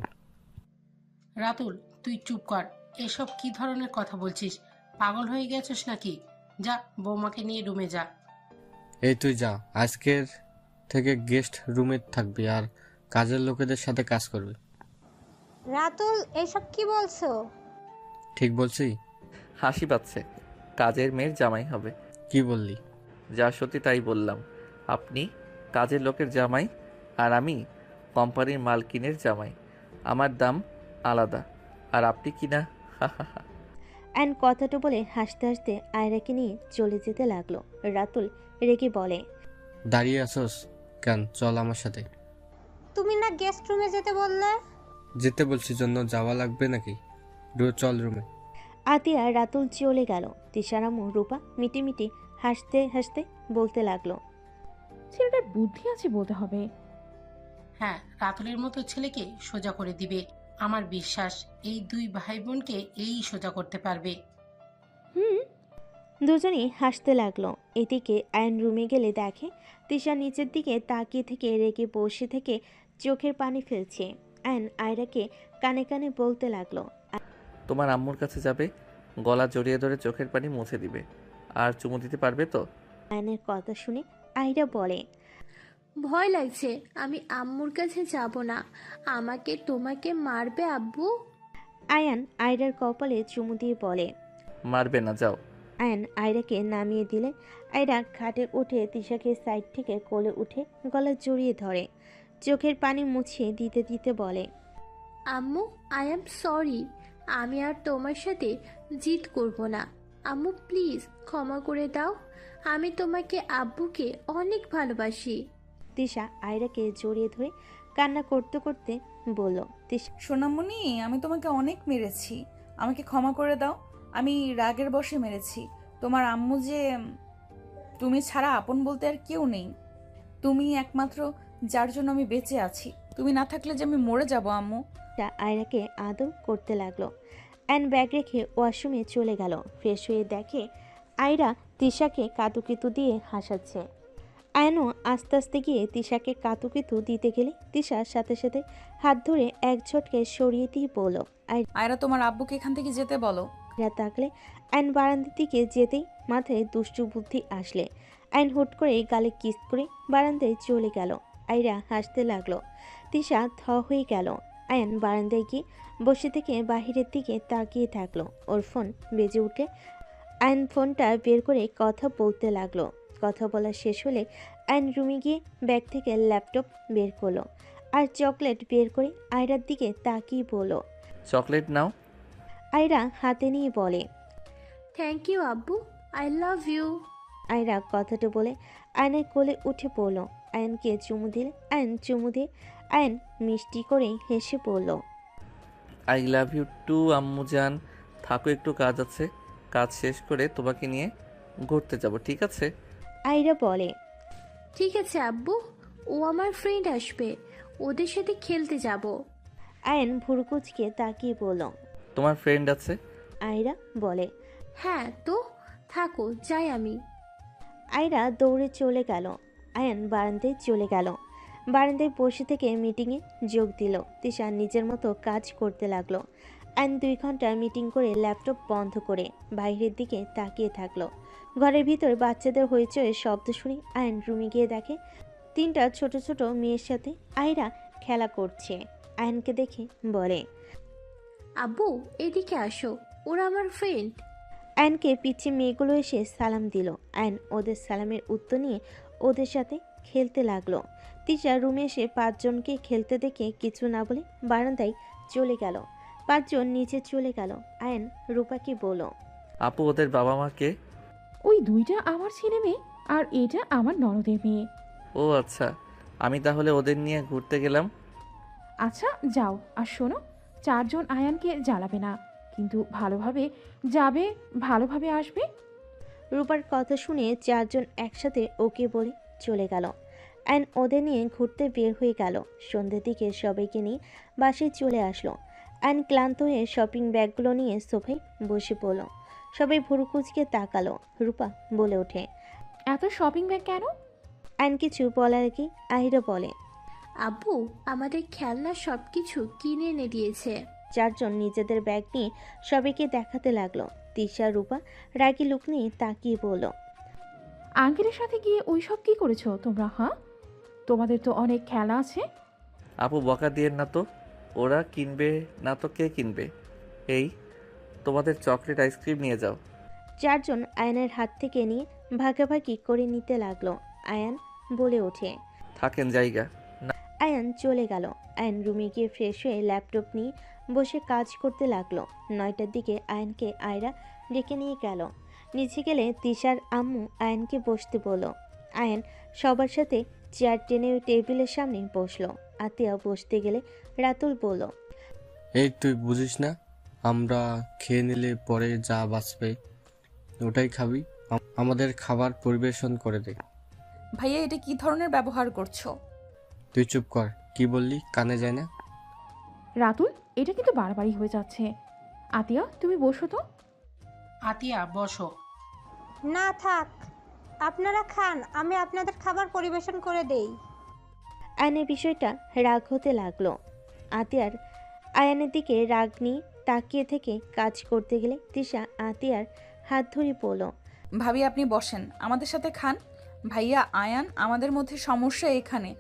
রাতুল, তুই চুপ কর। এসব কি ধরনের কথা বলছিস? পাগল হয়ে গেছিস নাকি? যা, বৌমাকে নিয়ে রুমে যা। এই তুই যা, আজকের থেকে গেস্ট রুমে থাকবি আর কাজের লোকেদের সাথে কাজ করবি। রাতুল এসব কি বলছো? ঠিক বলছি? হাসি পাচ্ছে। কাজের মেয়ের জামাই হবে। কি বললি? যা সত্যি তাই বললাম। আপনি কাজের লোকের জামাই আর আমি কোম্পানির মালকিনের জামাই। আমার দাম আলাদা, আর আপনি কি না? অ্যান কথাটা বলে হাসতে হাসতে আয়রাকে নিয়ে চলে যেতে লাগলো। রাতুল রেগে বলে, দাঁড়িয়ে আসোস কেন? চল আমার সাথে। তুমি না গেস্ট রুমে যেতে বললে? যেতে বলছি জন্য যাওয়া লাগবে নাকি? চল রুমে। আতিয়া রাতুল চলে গেল। তিশার আম্মু রূপা মিটিমিটি হাসতে হাসতে বলতে লাগলো, ছেলেটার বুদ্ধি আছে বলতে হবে। হ্যাঁ, রাতুলের মতো ছেলেকে সোজা করে দিবে। আমার বিশ্বাস এই দুই ভাই বোনকে এই সোজা করতে পারবে। হুম। দুজনেই হাসতে লাগলো। এদিকে আয়ন রুমে গেলে দেখে তিশা নিচের দিকে তাকিয়ে থেকে রেগে বসে থেকে চোখের পানি ফেলছে। আয়ন আয়রাকে কানে কানে বলতে লাগলো, তোমার আম্মুর কাছে যাবে, গলা জড়িয়ে ধরে চোখের পানি মুছে দিবে, আর চুমু দিতে পারবে তো? আয়নের কথা শুনে আয়রা বলে, ভয় লাগছে, আমি আম্মুর কাছে যাব না। আমাকে তোমাকে মারবে আব্বু। আয়ান আয়রার কপালে চুমু দিয়ে বলে। মারবে না, যাও। আয়ন আয়রাকে নামিয়ে দিলে আয়রা খাটে উঠে তিশাকে সাইড থেকে কোলে উঠে গলা জড়িয়ে ধরে, চোখের পানি মুছিয়ে দিতে দিতে বলে, আম্মু, আই অ্যাম সরি। আমি আর তোমার সাথে জিদ করব না। আম্মু প্লিজ ক্ষমা করে দাও। আমি তোমাকে আব্বুকে অনেক ভালোবাসি। তিশা আয়রাকে জড়িয়ে ধরে কান্না করতে করতে বলল, তিশা সোনামণি, আমি তোমাকে অনেক মেরেছি, আমাকে ক্ষমা করে দাও। আমি রাগের বশে মেরেছি। তোমার আম্মু যে, তুমি ছাড়া আপন বলতে আর কেউ নেই। তুমি একমাত্র যার জন্য আমি বেঁচে আছি। তুমি না থাকলে যে আমি মরে যাব আম্মু। আয়রাকে আদর করতে লাগলো। অ্যান ব্যাগ রেখে ওয়াশরুমে চলে গেল। ফ্রেশ হয়ে দেখে আয়রা তিশাকে কাতুকিতু দিয়ে হাসাচ্ছে। আয়নও আস্তে আস্তে গিয়ে তিশাকে কাতুকিতু দিতে গেলে তিশার সাথে সাথে হাত ধরে এক ঝটকে সরিয়ে দিয়ে বলল, আয়রা, তোমার আব্বুকে এখান থেকে যেতে বলো। আয়রা তাকলে আয়ন বারান্দার দিকে যেতেই মাথায় দুষ্টু বুদ্ধি আসলে আয়ন হুট করে গালে কিস করে বারান্দায় চলে গেল। আয়রা হাসতে লাগলো। তিশা থ হয়ে গেল। আয়ন বারান্দায় গিয়ে বসে থেকে বাহিরের দিকে তাকিয়ে থাকলো। ওর ফোন বেজে উঠলে আয়ন ফোনটা বের করে কথা বলতে লাগলো। কথা বলা শেষ হলে আয়ন রুমে গিয়ে ব্যাগ থেকে ল্যাপটপ বের করলো আর চকলেট বের করে আয়রার দিকে তাকিয়ে বলল, চকলেট নাও। আয়রা হাতে নিয়ে বলে, থ্যাংক ইউ আব্বু, আই লাভ ইউ। আয়রা কথাটা বলে আয়নের কোলে উঠে পড়ল। আয়নকে চুমু দিলে আয়ন চুমু দিয়ে আয়ন মিষ্টি করে হেসে পড়ল, আই লাভ ইউ টু আম্মু জান। থাকো, একটু কাজ আছে, কাজ শেষ করে তোমাকে নিয়ে ঘুরতে যাব, ঠিক আছে? আয়রা বলে, ঠিক আছে আব্বু, ও আমার ফ্রেন্ড আসবে, ওদের সাথে খেলতে যাব। আয়ন ভুরুকুচকে তাকিয়ে বলল, তোমার ফ্রেন্ড আছে? আয়রা বলে, হ্যাঁ তো, থাকো যাই আমি। আয়রা দৌড়ে চলে গেল। আয়ন বারান্দায় চলে গেল। বারান্দায় বসে থেকে মিটিংয়ে যোগ দিল। তিশা নিজের মতো কাজ করতে লাগলো। আয়ন 2 ঘন্টা মিটিং করে ল্যাপটপ বন্ধ করে বাইরের দিকে তাকিয়ে থাকলো। ঘরের ভিতর বাচ্চাদের হইচইয়ের শব্দ শুনে আয়ন রুমে গিয়ে দেখে 3টা ছোট ছোট মেয়ের সাথে আয়রা খেলা করছে। আয়নকে দেখে বলে, আব্বু এদিকে আসো, ওরা আমার ফ্রেন্ড। আয়নকে পিছিয়ে মেয়েগুলো এসে সালাম দিল। আয়ন ওদের সালামের উত্তর নিয়ে ওদের সাথে খেলতে লাগলো। তিশা রুমে এসে 5 জনকে খেলতে দেখে কিছু না বলে বারান্দায় চলে গেল। 5 জন নিচে চলে গেল। আয়ন রূপাকে বলল, আপু, ওদের বাবা মা কে? ওই 2টা আমার ছেলে মেয়ে আর এটা আমার ননদের মেয়ে। ও আচ্ছা, আমি তাহলে ওদের নিয়ে ঘুরতে গেলাম। আচ্ছা যাও, আর শোনো, 4 জন আয়ানকে জ্বালাবে না, কিন্তু ভালোভাবে যাবে, ভালোভাবে আসবে। রূপার কথা শুনে 4 জন একসাথে ওকে বলে চলে গেল। আয়ন ওদের নিয়ে ঘুরতে বের হয়ে গেল। সন্ধ্যের দিকে সবাইকে নিয়ে বাসায় চলে আসলো। আয়ন ক্লান্ত হয়ে শপিং ব্যাগগুলো নিয়ে সোফায় বসে পড়ল। সবাই ভুরুকুচকে তাকালো। রূপা বলে ওঠে, এত শপিং ব্যাগ কেন? আয়ন কিছু বলার আগে আহিরা বলে, আব্বু আমাদের খেলনা সব কিছু কিনে এনে দিয়েছে। 4 জন নিজেদের ব্যাগ নিয়ে সবাইকে দেখাতে লাগলো। তিশা রূপা রাগি লুক নিয়ে তাকিয়ে বলল, আঙ্কেলের সাথে গিয়ে ওই সব কি করেছো তোমরা? হ্যাঁ, তোমাদের তো অনেক খেলা আছে। আপু, বকা দিয়েন না তো, ওরা কিনবে না তো কে কিনবে? এই, তোমাদের চকলেট আইসক্রিম নিয়ে যাও। 4 জন আয়নের হাত থেকে নিয়ে ভাগাভাগি করে নিতে লাগলো। আয়ান বলে ওঠে, থাকেন জায়গা। আয়ান চলে গেল। আয়ন রুমে গিয়ে ফ্রেশ হয়ে ল্যাপটপ নিয়ে বসে কাজ করতে লাগলো। 9টার দিকে আয়নকে আয়রা ডেকে নিয়ে গেল। নিচে গেলে তিশার আম্মু আয়নকে বসতে বলল। আয়ন সবার সাথে চেয়ার টেনে টেবিলের সামনে বসলো। আতিয়া বসতে গেলে রাতুল বলল, এই তুই বুঝিস না, আমরা খেয়ে নিলে পরে যা বাঁচবে ওটাই খাবি। আমাদের খাবার পরিবেশন করে দে। ভাইয়া এটা কি ধরনের ব্যবহার করছো? তুই চুপ কর। কি বললি কানে যায় না? রাতুল, এটা কিন্তু বাড়াবাড়ি হয়ে যাচ্ছে। আতিয়া, তুমি বসো তো। আতিয়া বসো। না থাক, আপনারা খান, আমি আপনাদের খাবার পরিবেশন করে দেই। আয়নের বিষয়টা রাগ হতে লাগলো। আতিয়ার আয়ানের দিকে রাগ নিয়ে তাকিয়ে থেকে কাজ করতে গেলে তিশা আতিয়ার হাত ধরে বলল, ভাবি আপনি বসেন, আমাদের সাথে খান। ভাইয়া আয়ান, আমাদের মধ্যে সমস্যা এখানে।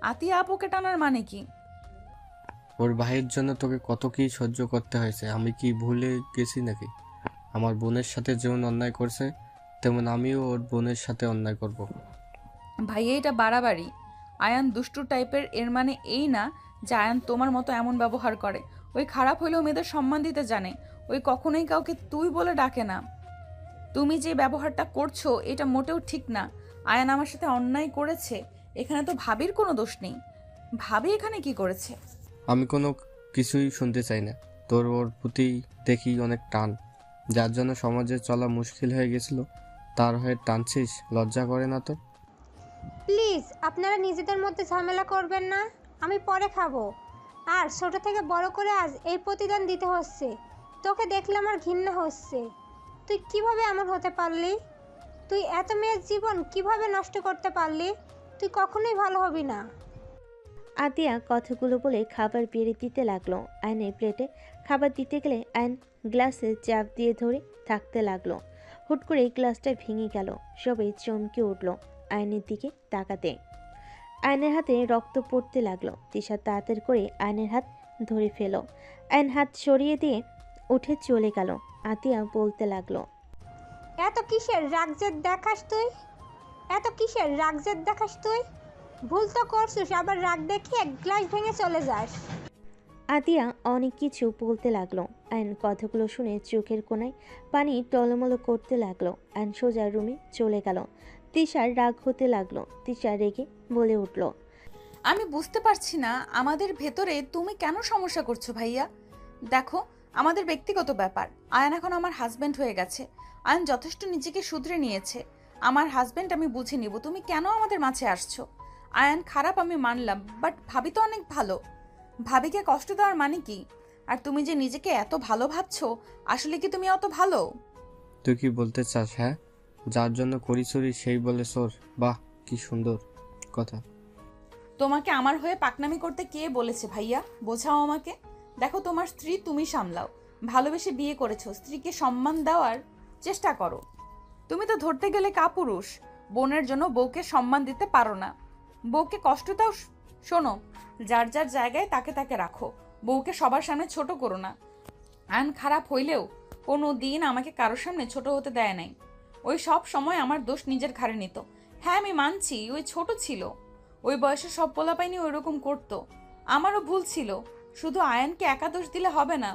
আতিয়া আপুকে টানার মানে কি? ওর ভাইয়ের জন্য তোকে কত কি সহ্য করতে হয়েছে, আমি কি ভুলে গেছি নাকি? আমার বোনের সাথে যেমন অন্যায় করছে তেমন আমিও ওর বোনের সাথে অন্যায় করব। ভাইয়া এটা বাড়াবাড়ি। আয়ান দুষ্টু টাইপের, এর মানে এই না যে আয়ান তোমার মতো এমন ব্যবহার করে। ওই খারাপ হইলেও মেয়েদের সম্মান দিতে জানে। ওই কখনোই কাউকে তুই বলে ডাকে না। তুমি যে ব্যবহারটা করছো এটা মোটেও ঠিক না। আয়ান আমার সাথে অন্যায় করেছে, এখানে তো ভাবির কোনো দোষ নেই। ভাবি এখানে কি করেছে? আমি কোনো কিছুই শুনতে চাই না। তোর ওর প্রতি দেখি অনেক টান, যার জন্য সমাজে চলা মুশকিল হয়ে গেছিল, তার হয়ে টানছিস, লজ্জা করে না তোর? প্লিজ আপনারা নিজেদের মধ্যে ঝামেলা করবেন না, আমি পরে খাবো। আর ছোট থেকে বড় করে আজ এই প্রতিদান দিতে হচ্ছে। তোকে দেখলে আমার ঘৃণা হচ্ছে। তুই কিভাবে এমন হতে পারলি? তুই এত মেয়ের জীবন কিভাবে নষ্ট করতে পারলি? তুই কখনোই ভালো হবি না। আতিয়া কথাগুলো বলে খাবার বেড়ে দিতে লাগলো। আয়নের প্লেটে খাবার দিতে গেলে আয়ন গ্লাসে চাপ দিয়ে ধরে থাকতে লাগলো। হুট করে গ্লাসটা ভেঙে গেল। সবাই চমকে উঠল আয়নের দিকে তাকাতে। আয়নের হাতে রক্ত পড়তে লাগলো। তিশা তাড়াতাড়ি করে আয়নের হাত ধরে ফেল। আয়ন হাত সরিয়ে দিয়ে উঠে চলে গেল। আতিয়া বলতে লাগলো, এত কিসের রাগজেদ দেখাস তুই? এত কিসের রাগজেদ দেখাস তুই? ভুল তো করছিস, আবার রাগ দেখিয়ে এক গ্লাস ভেঙে চলে যাস। আতিয়া অনেক কিছু বলতে লাগলো। আয়ন কথাগুলো শুনে চোখের কোণায় পানি টলমলো করতে লাগলো। আয়ন সোজা রুমে চলে গেল। তিশার রাগ হতে লাগলো। তিশা রেগে বলে উঠল, আমি বুঝতে পারছি না আমাদের ভেতরে তুমি কেন সমস্যা করছো ভাইয়া। দেখো, আমাদের ব্যক্তিগত ব্যাপার। আয়ান এখন আমার হাজবেন্ড হয়ে গেছে। আয়ান যথেষ্ট নিজেকে শুধরে নিয়েছে। আমার হাজবেন্ড আমি বুঝে নিব। তুমি কেন আমাদের মাঝে আসছো? আয়ান খারাপ আমি মানলাম, বাট ভাবি তো অনেক ভালো। ভাবিকে কষ্ট দেওয়ার মানে কি? আর তুমি যে নিজেকে এত ভালো ভাবছো, আসলে কি তুমি অত ভালো? তুই কি বলতে চাস? হ্যাঁ, যার জন্য করি চুরি সেই বলে চোর। বাহ, কি সুন্দর কথা। তোমাকে আমার হয়ে পাকনামি করতে কে বলেছে ভাইয়া? বোঝাও আমাকে। দেখো, তোমার স্ত্রী, তুমি সামলাও। ভালোবেসে বিয়ে করেছো, স্ত্রীকে সম্মান দেওয়ার চেষ্টা করো। তুমি তো ধরতে গেলে কাপুরুষ। বোনের জন্য বউকে সম্মান দিতে পারো না। বউকে কষ্ট দাও। শোনো, যার যার জায়গায় তাকে তাকে রাখো। বউকে সবার সামনে ছোট করো না। আইন খারাপ হইলেও কোনো দিন আমাকে কারোর সামনে ছোট হতে দেয় নাই। ওই সব সময় আমার দোষ নিজের ঘাড়ে নিত। হ্যাঁ, আমি মানছি ওই ছোট ছিল। ওই বয়সে সব পোলাপাইনি ওই রকম করতো। আমারও ভুল ছিল। শুধু আয়ানকে একা দোষ দিলে হবে না।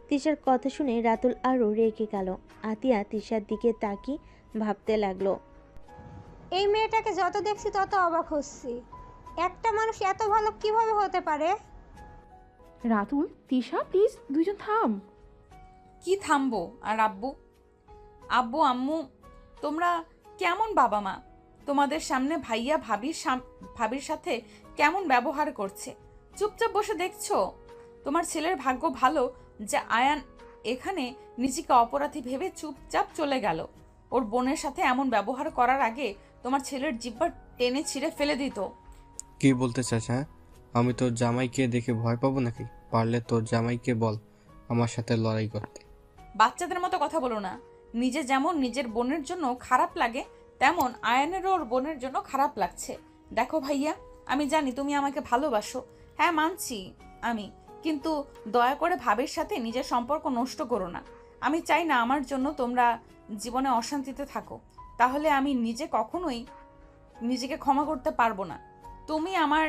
তিশার কথা শুনে রাতুল আরও রেগে গেল। আতিয়া তিশার দিকে তাকিয়ে ভাবতে লাগলো, এই মেয়েটাকে যত দেখছি তত অবাক হচ্ছি। একটা মানুষ এত ভালো কিভাবে হতে পারে? রাতুল, তিশা, প্লিজ দুইজন থাম। কি থামবো? আর আব্বু আব্বু আম্মু, তোমরা কেমন বাবা মা? তোমাদের সামনে ভাইয়া ভাবির সাথে কেমন ব্যবহার করছে, চুপচাপ বসে দেখছো? তোমার ছেলের ভাগ্য ভালো যে আয়ান এখানে নিজেকে অপরাধী ভেবে চুপচাপ চলে গেল। ওর বোনের সাথে এমন ব্যবহার করার আগে তোমার ছেলের জিব্বা টেনে ছিঁড়ে ফেলে দিত। কি বলতে চাস? হ্যাঁ, আমি তোর জামাইকে দেখে ভয় পাবো নাকি? পারলে তোর জামাইকে বল আমার সাথে লড়াই করতে। বাচ্চাদের মতো কথা বলো না। নিজে যেমন নিজের বোনের জন্য খারাপ লাগে, তেমন আয়ানেরও ওর বোনের জন্য খারাপ লাগছে। দেখো ভাইয়া, আমি জানি তুমি আমাকে ভালোবাসো। হ্যাঁ, মানছি আমি, কিন্তু দয়া করে ভাবির সাথে নিজের সম্পর্ক নষ্ট করো না। আমি চাই না আমার জন্য তোমরা জীবনে অশান্তিতে থাকো। তাহলে আমি নিজে কখনোই নিজেকে ক্ষমা করতে পারবো না। তুমি আমার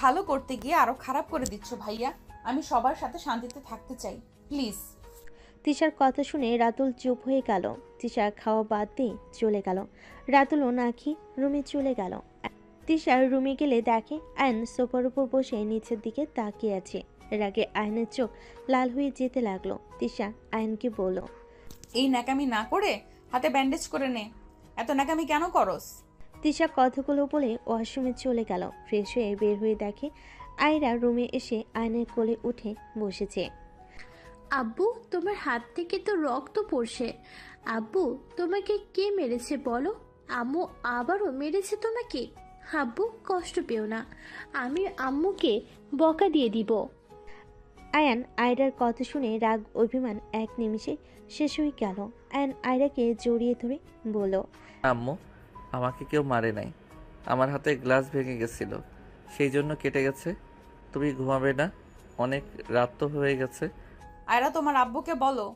ভালো করতে গিয়ে আরো খারাপ করে দিচ্ছ ভাইয়া। আমি সবার সাথে শান্তিতে থাকতে চাই, প্লিজ। তিশার কথা শুনে রাতুল চুপ হয়ে গেল। তিশা খাওয়া বাদ দিয়ে চলে গেল। রাতুলও না খেয়ে রুমে চলে গেল। তিশার রুমে গেলে দেখে আয়ন সোফার উপর বসে নিচের দিকে তাকিয়ে আছে। রাগে আয়নের চোখ লাল হয়ে যেতে লাগলো। তিশা আয়নকে বলল, এই ন্যাকামি না করে হাতে ব্যান্ডেজ করে নে। এত ন্যাকামি কেন করস? তিশা কথাগুলো বলে ওয়াশরুমে চলে গেল। ফ্রেশ হয়ে বের হয়ে দেখে আয়রা রুমে এসে আয়নের কোলে উঠে বসেছে। আব্বু, তোমার হাত থেকে তো রক্ত পড়ছে। আব্বু, তোমাকে কে মেরেছে বলো? আম্মু আবারও মেরেছে তোমাকে? আব্বু, কষ্ট পেও না, আমি আম্মুকে বকা দিয়ে দিব। আয়ান আয়রার কথা শুনে রাগ অভিমান এক নিমিষে শেষ হয়ে গেল। আয়ান আয়রাকে জড়িয়ে ধরে বলল, আম্মু, আমাকে কেউ মারে নাই। আমার হাতে গ্লাস ভেঙে গেছিল, সেই জন্য কেটে গেছে। তুমি ঘুমাবে না? অনেক রাত তো হয়ে গেছে। আয়রা, তোমার আব্বুকে বলো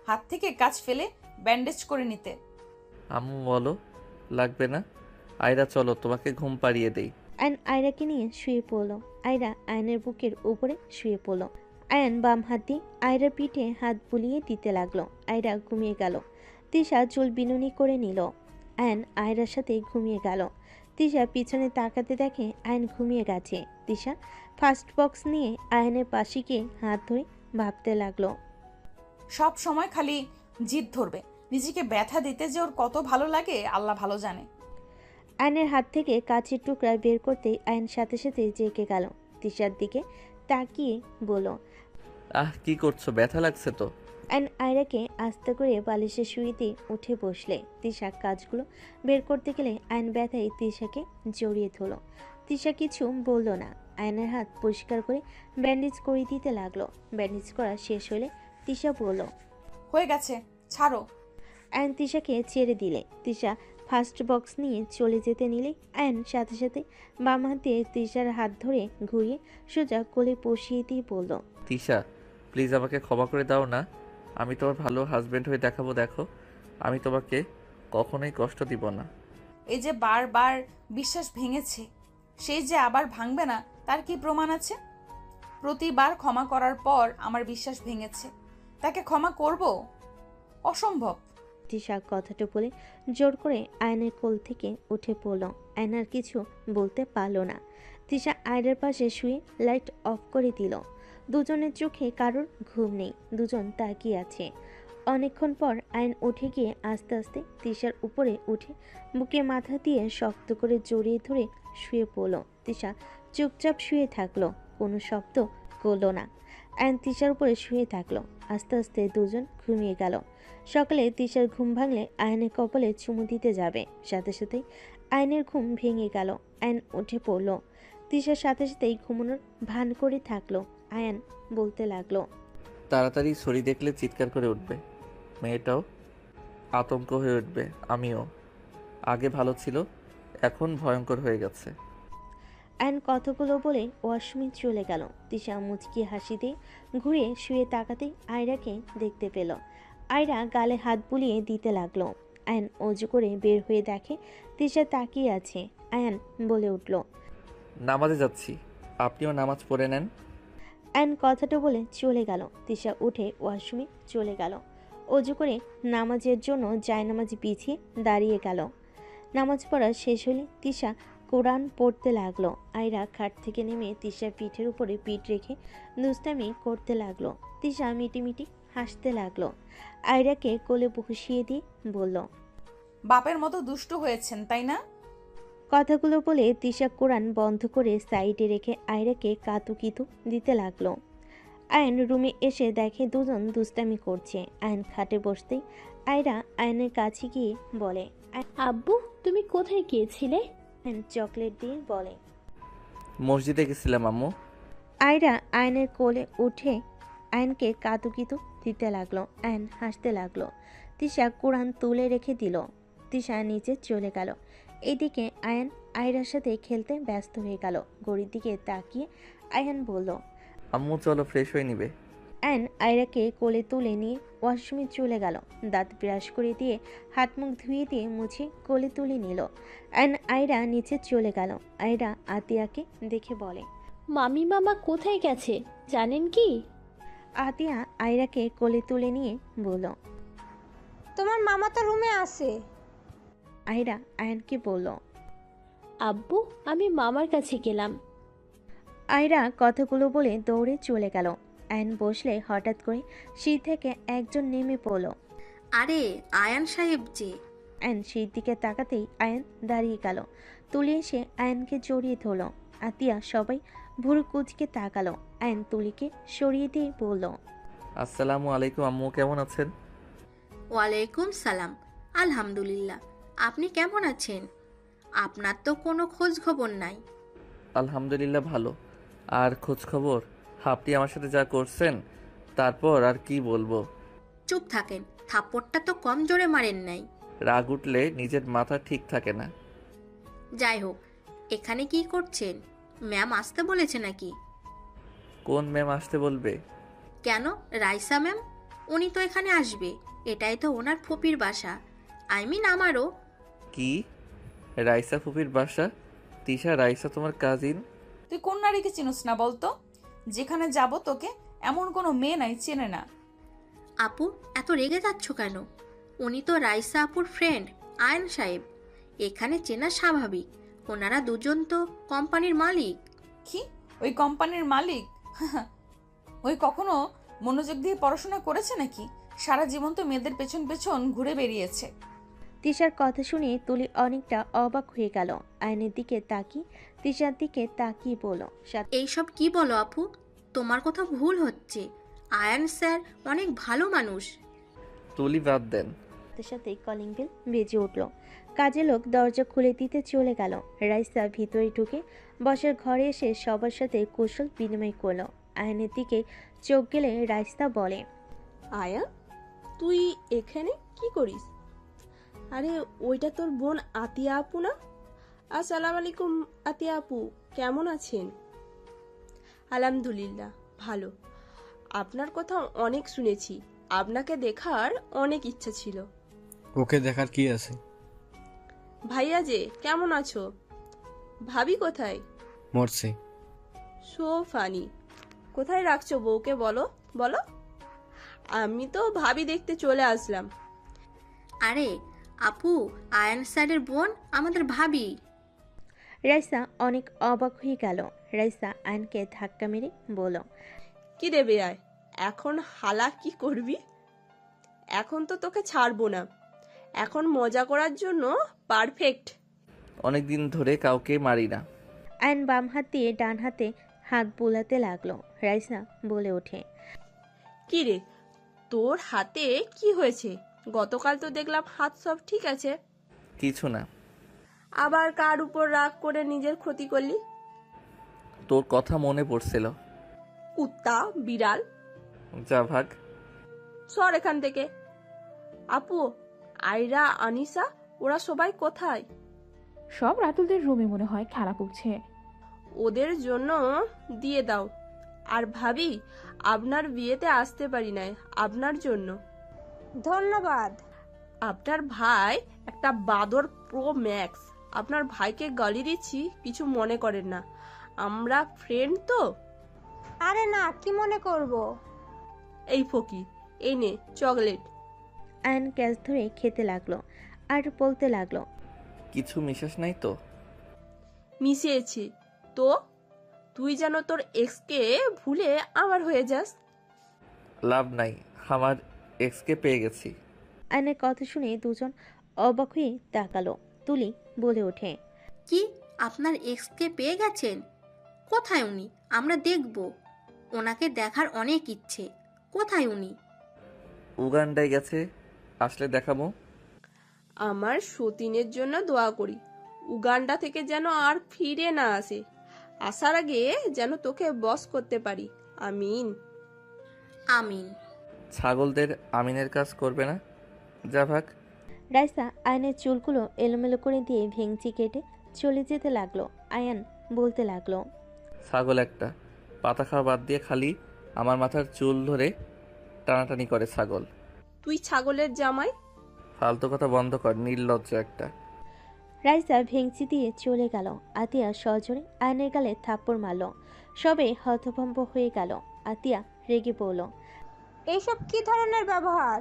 হাত থেকে কাজ ফেলে ব্যান্ডেজ করে নিতে। আম্মু বলো লাগবে না। আয়রা চলো তোমাকে ঘুম পাড়িয়ে দেই। আয়ন আয়রাকে নিয়ে শুয়ে পড়ল। আয়রা আয়নের বুকের উপরে শুয়ে পড়ল। আয়ন বাম হাত দিয়ে আয়রার পিঠে হাত বুলিয়ে দিতে লাগলো। আয়রা ঘুমিয়ে গেল। তিশা চুল বিনুনি করে নিল। আয়ন আয়রার সাথে ঘুমিয়ে গেল। তিশা পিছনে তাকাতে দেখে আয়ন ঘুমিয়ে গেছে। তিশা ফার্স্ট বক্স নিয়ে আয়নের পাশে গিয়ে হাত ধরে ভাবতে লাগলো। সব সময় খালি জিদ ধরবে। নিজেকে ব্যথা দিতে যে ওর কত ভালো লাগে আল্লাহ ভালো জানে। আয়নের হাত থেকে কাঁচের টুকরা বের করতেই আয়ন সাথে সাথে জেগে গেল। তিশার দিকে তাকিয়ে বলল, কি করছো? ব্যথা লাগছে তো? আয়ন আয়রাকে আস্তে করে বালিশে শুয়ে দিয়ে উঠে বসলে। তিশা কাজগুলো বের করতে গেলে আয়ন ব্যথায় তিশাকে জড়িয়ে ধরল। তিশা কিছু বলল না। আয়নের হাত পরিষ্কার করে ব্যান্ডেজ করে দিতে লাগলো। ব্যান্ডেজ করা শেষ হলে তিশা বলল, হয়ে গেছে, ছাড়ো। আয়ন তিশাকে ছেড়ে দিলে। তিশা ফার্স্ট বক্স নিয়ে চলে যেতে নিলে আয়ন সাথে সাথে বাম হাত দিয়ে তিশার হাত ধরে ঘুরিয়ে সোজা কোলে বসিয়ে দিয়ে বলল, তিশা, প্লিজ আমাকে ক্ষমা করে দাও না। আমি তোমার ভালো হাজবেন্ড হয়ে দেখাবো। দেখো, আমি তোমাকে কখনোই কষ্ট দিব না। এই যে বারবার বিশ্বাস ভেঙেছে, সেই যে আবার ভাঙবে না তার কি প্রমাণ আছে? প্রতিবার ক্ষমা করার পর আমার বিশ্বাস ভেঙেছে, তাকে ক্ষমা করব? অসম্ভব। তিশা কথাটা বলে জোর করে আয়নের কোল থেকে উঠে পড়ল। আয়ন আর কিছু বলতে পারল না। তিশা আয়নের পাশে শুয়ে লাইট অফ করে দিল। দুজনের চোখে কারোর ঘুম নেই, দুজন তাকিয়ে আছে। অনেকক্ষণ পর আয়ন উঠে গিয়ে আস্তে আস্তে তিশার উপরে উঠে বুকে মাথা দিয়ে শক্ত করে জড়িয়ে ধরে শুয়ে পড়ল। তিশা চুপচাপ শুয়ে থাকলো, কোনো শব্দ করল না। আয়ন তিশার উপরে শুয়ে থাকলো। আস্তে আস্তে দুজন ঘুমিয়ে গেল। সকালে তিশার ঘুম ভাঙলে আয়নের কপালে চুমু দিতে যাবে, সাথে সাথেই আয়নের ঘুম ভেঙে গেল। আয়ন উঠে পড়ল। তিশার সাথে সাথেই ঘুমানোর ভান করে থাকলো। আয়ন বলতে লাগলো, তাড়াতাড়ি ছড়ি দেখলে চিৎকার করে উঠবে। মেয়েটাও আতঙ্ক হয়ে উঠবে। আমিও। আগে ভালো ছিল, এখন ভয়ঙ্কর হয়ে গেছে। আয়ন কথাগুলো বলে ওয়াশরুমে চলে গেল। তিশা মুচকি হাসি দিয়ে ঘুরে শুয়ে তাকাতেই আয়রাকে দেখতে পেল। আয়রা গালে হাত বুলিয়ে দিতে লাগলো। আয়ন অজু করে বের হয়ে দেখে তিশা তাকিয়ে আছে। আয়ন বলে উঠল, নামাজে যাচ্ছি, আপনিও নামাজ পড়ে নেন। আয়ন কথাটা বলে চলে গেল। তিশা উঠে ওয়াশরুমে চলে গেল। অজু করে নামাজের জন্য জায়নামাজ বিছিয়ে দাঁড়িয়ে গেল। নামাজ পড়া শেষ হলে তিশা কোরআন পড়তে লাগলো। আয়রা খাট থেকে নেমে তিশার পিঠের উপরে পিঠ রেখে দুষ্টামি করতে লাগলো। তিশা মিটিমিটি হাসতে লাগলো। আয়রাকে কোলে বসিয়ে দিয়ে বলল, বাপের মতো দুষ্ট হয়েছেন তাই না? কথাগুলো বলে তিশা কোরআন বন্ধ করে সাইডে রেখে আয়রাকে কাতুকিতু দিতে লাগলো। আয়ন রুমে এসে দেখে দুজন দুষ্টামি করছে। আয়ন খাটে বসতেই আয়রা আয়নের কাছে গিয়ে বলে, আব্বু, তুমি কোথায় গিয়েছিলে? আয়ন চকলেট দিয়ে বলে, মসজিদে গেছিলাম আম্মু। আয়রা আয়নের কোলে উঠে আয়নকে কাতুকিতু দিতে লাগলো। আয়ন হাসতে লাগলো। তিশা কোরআন তুলে রেখে দিল। তিশা নিচে চলে গেল। এদিকে আয়ন আয়রার সাথে খেলতে ব্যস্ত হয়ে গেল। ঘড়ির দিকে তাকিয়ে আয়ন বলল, আম্মু চলো ফ্রেশ হয়ে নিবে। আয়ন আয়রাকে কোলে তুলে নিয়ে ওয়াশরুমে চলে গেল। দাঁত ব্রাশ করে দিয়ে হাত মুখ ধুয়ে দিয়ে মুছে কোলে তুলে নিল। আয়ন আয়রা নিচে চলে গেল। আয়রা আতিয়াকে দেখে বলে, মামি মামা কোথায় গেছে জানেন কি? আতিয়া আয়রাকে কোলে তুলে নিয়ে বলল, তোমার মামা তো রুমে আছে। আয়রা আয়নকে বলল, আব্বু, আমি মামার কাছে গেলাম। আয়রা কথাগুলো বলে দৌড়ে চলে গেল। আয়ন বসলে হঠাৎ করে সিঁড়ি থেকে একজন নেমে পড়ল। আরে আয়ান সাহেব যে। আয়ন সিঁড়ির দিকে তাকাতেই আয়ন দাঁড়িয়ে গেল। তুলি এসে আয়নকে জড়িয়ে ধরল। আতিয়া সবাই ভুরু কুচকে তাকালো। আয়ন তুলিকে সরিয়ে দিয়ে বলল, আসসালামু আলাইকুম আম্মু, কেমন আছেন? ওয়ালাইকুম সালাম। আলহামদুলিল্লাহ। আপনি কেমন আছেন? আপনার তো কোনো খোঁজ খবর নাই। আলহামদুলিল্লাহ ভালো। আর খোঁজ খবর? আপনি আমার সাথে যা করছেন তারপর আর কি বলবো। চুপ থাকেন, থাপ্পড়টা তো কম জোরে মারেন নাই। রাগ উঠলে নিজের মাথা ঠিক থাকে না। যাই হোক, এখানে কি করছেন? ম্যাম আসতে বলেছে নাকি? কোন ম্যাম আসতে বলবে? কেন, রাইসা ম্যাম? উনি তো এখানে আসবে। এটাই তো ওনার ফুপির বাসা। আই মিন আমারও। কি? রাইসা ফুপির বাসা? তিশা, রাইসা তোমার কাজিন? তুই কোন নারীকে চিনিস না বলতো? যেখানে যাব তোকে এমন কোনো মেয়ে নাই চেনে না। আপু, এত রেগে যাচ্ছ কেন? উনি তো রাইসা আপুর ফ্রেন্ড আয়ন সাহেব। এখানে চেনা স্বাভাবিক। ওনারা দুজন তো কোম্পানির মালিক। কি? ওই কোম্পানির মালিক? ওই কখনো মনোযোগ দিয়ে পড়াশোনা করেছে নাকি? সারা জীবন তো মেয়েদের পেছন পেছন ঘুরে বেরিয়েছে। তিশার কথা শুনে তুলি অনেকটা অবাক হয়ে গেল। আয়নের দিকে তাকিয়ে তিশার দিকে তাকিয়ে বলল, এইসব কি বলো আপু? তোমার কথা ভুল হচ্ছে। আয়ান স্যার অনেক ভালো মানুষ। তুলি বাদ দেন। সাথে সাথে কলিং বেল বেজে উঠল। কাজের লোক দরজা খুলে দিতে চলে গেল। রাইসা ভিতরে ঢুকে বসার ঘরে এসে সবার সাথে কৌশল বিনিময় করলো। আয়নের দিকে চোখ গেলে রাইসা বলে, আয়া, তুই এখানে কি করিস? আরে ওইটা তোর বোন আতিয়া আপু না? আসসালামু আলাইকুম আতিয়া আপু, কেমন আছেন? আলহামদুলিল্লাহ ভালো। আপনার কথা অনেক শুনেছি, আপনাকে দেখার অনেক ইচ্ছা ছিল। ওকে দেখার কি আছে? ভাইয়া যে কেমন আছো? ভাবি কোথায়? মরছে। So funny. কোথায় রাখছো বউকে, বলো বলো। আমি তো ভাবি দেখতে চলে আসলাম। আরে আপু, আয়ান স্যারের বোন আমাদের ভাবি। রাইসা অনেক অবাক হয়ে গেল। রাইসা আয়নকে ধাক্কা মেরে বলল, কি দেবে আয়, এখন হালা কি করবি? এখন তো তোকে ছাড়বো না। এখন মজা করার জন্য পারফেক্ট। অনেকদিন ধরে কাউকে মারি না। আয়ন বাম হাত দিয়ে ডান হাতে হাত বোলাতে লাগলো। রাইসা বলে ওঠে, কি রে, তোর হাতে কি হয়েছে? গতকাল তো দেখলাম হাত সব ঠিক আছে। কিছু না। আবার কার উপর রাগ করে নিজের ক্ষতি করলি? তোর কথা মনে পড়ছিল। কুত্তা বিড়াল, যা ভাগ। সর এখান থেকে। আপু, আয়রা, আনিসা ওরা সবাই কোথায়? সব রাতুলদের রুমে মনে হয় খেলা করছে। ওদের জন্য দিয়ে দাও। আর ভাবি, আপনার বিয়েতে আসতে পারি নাই আপনার জন্য। ধন্যবাদ। আপনার ভাই একটা বাদর প্রো ম্যাক্স। আপনার ভাইকে গালি দিচ্ছি, কিছু মনে করেন না, আমরা ফ্রেন্ড তো। আরে না, কি মনে করব? এই ফকির, এই নে চকলেট। আয়ন ক্যাচ ধরে খেতে লাগলো আর বলতে লাগলো, কিছু মিশাস নাই তো? মিশিয়েছি তো। তুই যেন তোর এক্সকে ভুলে আমার হয়ে যাস। লাভ নাই, আমার এক্সকে পেয়ে গেছি। আয়নের কথা শুনে দুজন অবাক হয়ে তাকালো। তুলি বলে ওঠে, কি, আপনার এক্সকে পেয়ে গেছেন? কোথায় উনি? আমরা দেখব। ওনাকে দেখার অনেক ইচ্ছে। কোথায় উনি? উগান্ডায় গেছে, আসলে দেখাবো। আমার সতীনের জন্য দোয়া করি, উগান্ডা থেকে যেন আর ফিরে না আসে। আসার আগে যেন তোকে বস করতে পারি। আমিন। আমিন। ছাগলদের আমিনের কাজ করবে না, যা ভাগ। রাইসা আয়নের চুলগুলো এলোমেলো করে দিয়ে ভেঙচি কেটে চলে যেতে লাগলো। আয়ান বলতে লাগলো, ছাগল একটা, পাতা খাওয়া বাদ দিয়ে খালি আমার মাথার চুল ধরে টানাটানি করে ছাগল। তুই ছাগলের জামাই? ফালতু কথা বন্ধ কর, নির্লজ্জ একটা। রাইসা ভেঙচি দিয়ে চলে গেল। আতিয়া সজোরে আয়নের গালে থাপ্পড় মারল। সবে হতভম্ব হয়ে গেল। আতিয়া রেগে পড়ল, এইসব কি ধরনের ব্যবহার?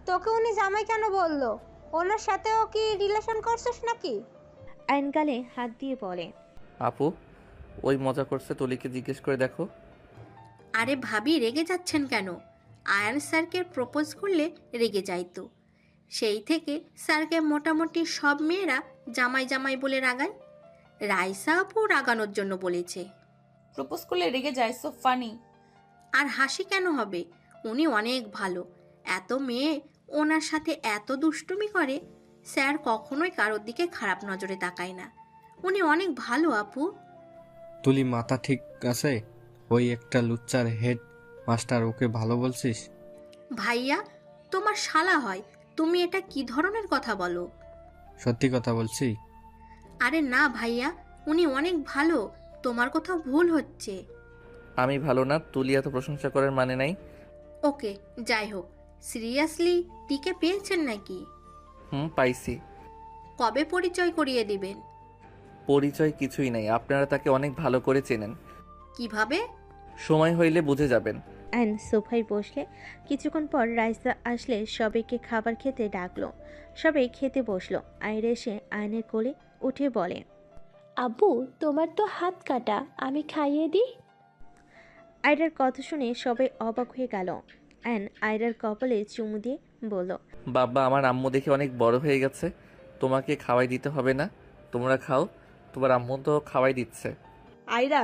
তোকে উনি জামাই কেন বললো? ওনার সাথেও কি রিলেশন করছিস নাকি? আয়ন গালে হাত দিয়ে বলে, আপু, ওই মজা করছে, তুলিকে জিজ্ঞেস করে দেখো। আরে ভাবি রেগে যাচ্ছেন কেন? আয়ান স্যারকে প্রপোজ করলে রেগে যাইতো। সেই থেকে স্যারকে মোটামুটি সব মেয়েরা জামাই জামাই বলে রাগায়। রাইসা আপু রাগানোর জন্য বলেছে। প্রপোজ করলে রেগে যায়, সো ফানি। আর হাসি কেন হবে? উনি অনেক ভালো। এত মেয়ে ওনার সাথে এত দুষ্টুমি করে, স্যার কখনোই কারোর দিকে খারাপ নজরে তাকায় না। উনি অনেক ভালো আপু। তুলি মাথা ঠিক আছে? ওই একটা লুচ্চার হেড মাস্টার, ওকে ভালো বলছিস? ভাইয়া তোমার শালা হয়, তুমি এটা কি ধরনের কথা বলো? সত্যি কথা বলছি। আরে না ভাইয়া, উনি অনেক ভালো, তোমার কোথাও ভুল হচ্ছে। আমি ভালো না, তুলি এত প্রশংসা করার মানে নাই। ওকে যাই হোক, সিরিয়াসলি টিকে পেয়েছেন নাকি? পাইছি। কবে পরিচয় করিয়ে দিবেন? পরিচয় কিছুই নাই, আপনারা তাকে অনেক ভালো করে চেনেন। কিভাবে? সময় হইলে বুঝে যাবেন। আয়ন সোফায় বসলে কিছুক্ষণ পর রাইসা আসলে সবাইকে খাবার খেতে ডাকলো। সবাই খেতে বসলো। আয়রা এসে আয়নের কোলে উঠে বলে, আব্বু তোমার তো হাত কাটা, আমি খাইয়ে দিই। আয়রার কথা শুনে সবাই অবাক হয়ে গেল। আয়ন আয়রার কপালে চুমু দিয়ে বলল, বাবা, আমার আম্মু দেখে অনেক বড় হয়ে গেছে, তোমাকে খাওয়াই দিতে হবে না, তোমরা খাও, তোমার আম্মু তো খাওয়াই দিচ্ছে। আয়রা,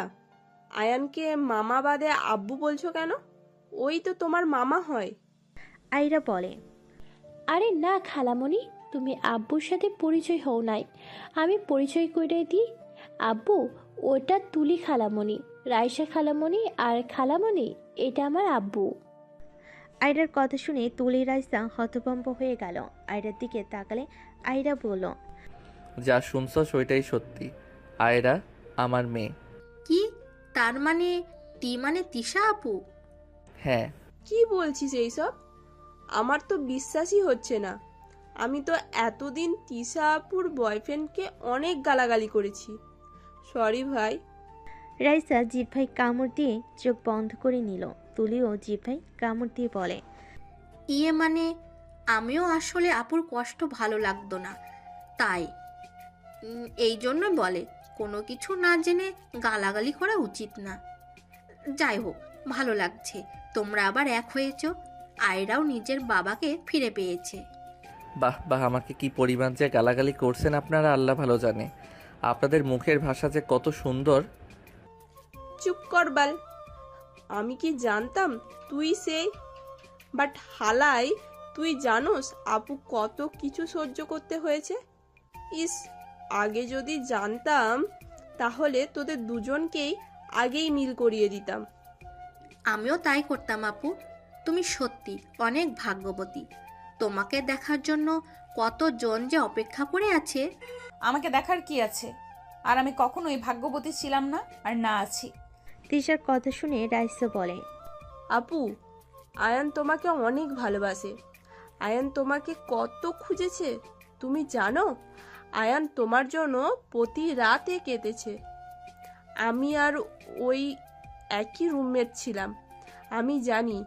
আয়ানকে মামা বাদে আব্বু বলছো কেন? ওই তো তোমার মামা হয়। আয়রা বলে, আরে না খালামণি, তুমি আব্বুর সাথে পরিচয় হও নাই, আমি পরিচয় করে দিই। আব্বু ওটা তুলি খালামণি, রাইসা খালামণি, আর খালামণি এটা আমার আব্বু। আয়রার কথা শুনে তুলি রাইসা হতভম্ব হয়ে গেল। আয়রার দিকে তাকালে আয়রা বলল, যা শুনছো সেটাই সত্যি, আয়রা আমার মেয়ে। কি? তার মানে মানে তিশা আপু? হ্যাঁ। কি বলছিস এইসব? আমার তো বিশ্বাসই হচ্ছে না। আমি তো এতদিন তিশা আপুর বয়ফ্রেন্ডকে অনেক গালাগালি করেছি। সরি ভাই। রাইসা জিহ্বায় কামড় দিয়ে চোখ বন্ধ করে নিল। তুলিও জিহ্বায় কামড় দিয়ে বলে, মানে আমিও আসলে আপুর কষ্ট ভালো লাগতো না, তাই এই জন্য বলে কোনো কিছু না জেনে গালাগালি করা উচিত না। যাই হোক, ভালো লাগছে তোমরা আবার এক হয়েছো। আয়রাও নিজের বাবাকে ফিরে পেয়েছে। বাহ বাহ, আমাকে কি পরিমাণ যে গালাগালি করছেন আপনারা আল্লাহ ভালো জানে। আপনাদের মুখের ভাষা যে কত সুন্দর। চুপ কর বাল। আমি কি জানতাম তুই সেই? বাট হালাই, তুই জানোস আপু কত কিছু সহ্য করতে হয়েছে? ইস, আগে যদি জানতাম তাহলে তোদের দুজনকেই আগেই মিল করিয়ে দিতাম। আমিও তাই করতাম আপু। তুমি সত্যি অনেক ভাগ্যবতী, তোমাকে দেখার জন্য কতজন যে অপেক্ষা করে আছে। আমাকে দেখার কি আছে? আর আমি কখনোই ভাগ্যবতী ছিলাম না, আর না আছি। তিশার কথা শুনে রাইসা বলে, আপু, আয়ান তোমাকে অনেক ভালোবাসে। আয়ান তোমাকে কত খুঁজেছে তুমি জানো? আয়ান তোমার জন্য প্রতি রাতে কেঁদেছে। আমি আর ওই একই রুমমেট ছিলাম। আমি জানি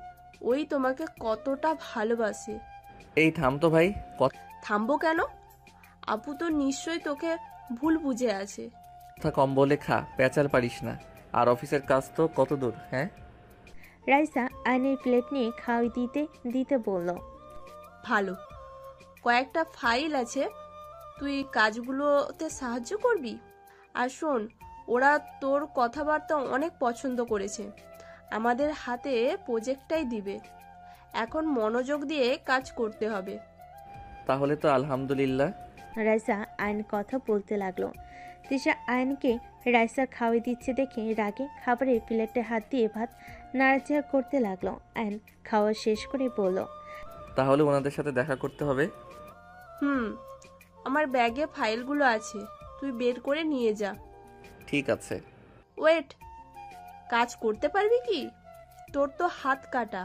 ওই তোমাকে কতটা ভালোবাসে। এই থাম তো ভাই। থামবো কেন? আপু তো নিশ্চয়ই তোকে ভুল বুঝে আছে। কথা কম বলে খা, পেঁচাল পারিস না। আর অফিসের কাজ তো কত দূর? হ্যাঁ। রাইসা আয়নের প্লেট নিয়ে খাওয়াই দিতে দিতে বলল, ভালো, কয়েকটা ফাইল আছে, তুই কাজগুলোতে সাহায্য করবি। আর শোন, ওরা তোর কথাবার্তা অনেক পছন্দ করেছে। আমাদের হাতে প্রজেক্টটাই দিবে। এখন মনোযোগ দিয়ে কাজ করতে হবে। তাহলে তো আলহামদুলিল্লাহ। রাইসা আয়ন কথা বলতে লাগলো। তিশা আয়নকে রাইসার খাওয়াই দিচ্ছে দেখে রাগে খাবারের প্লেটে হাত দিয়ে ভাত নাড়াচাড়া করতে লাগলো। আয়ন খাওয়া শেষ করে বলল, তাহলে ওনাদের সাথে দেখা করতে হবে। আমার ব্যাগে ফাইলগুলো আছে, তুই বের করে নিয়ে যা। ঠিক আছে। ওয়েট, কাজ করতে পারবি কি? তোর তো হাত কাটা।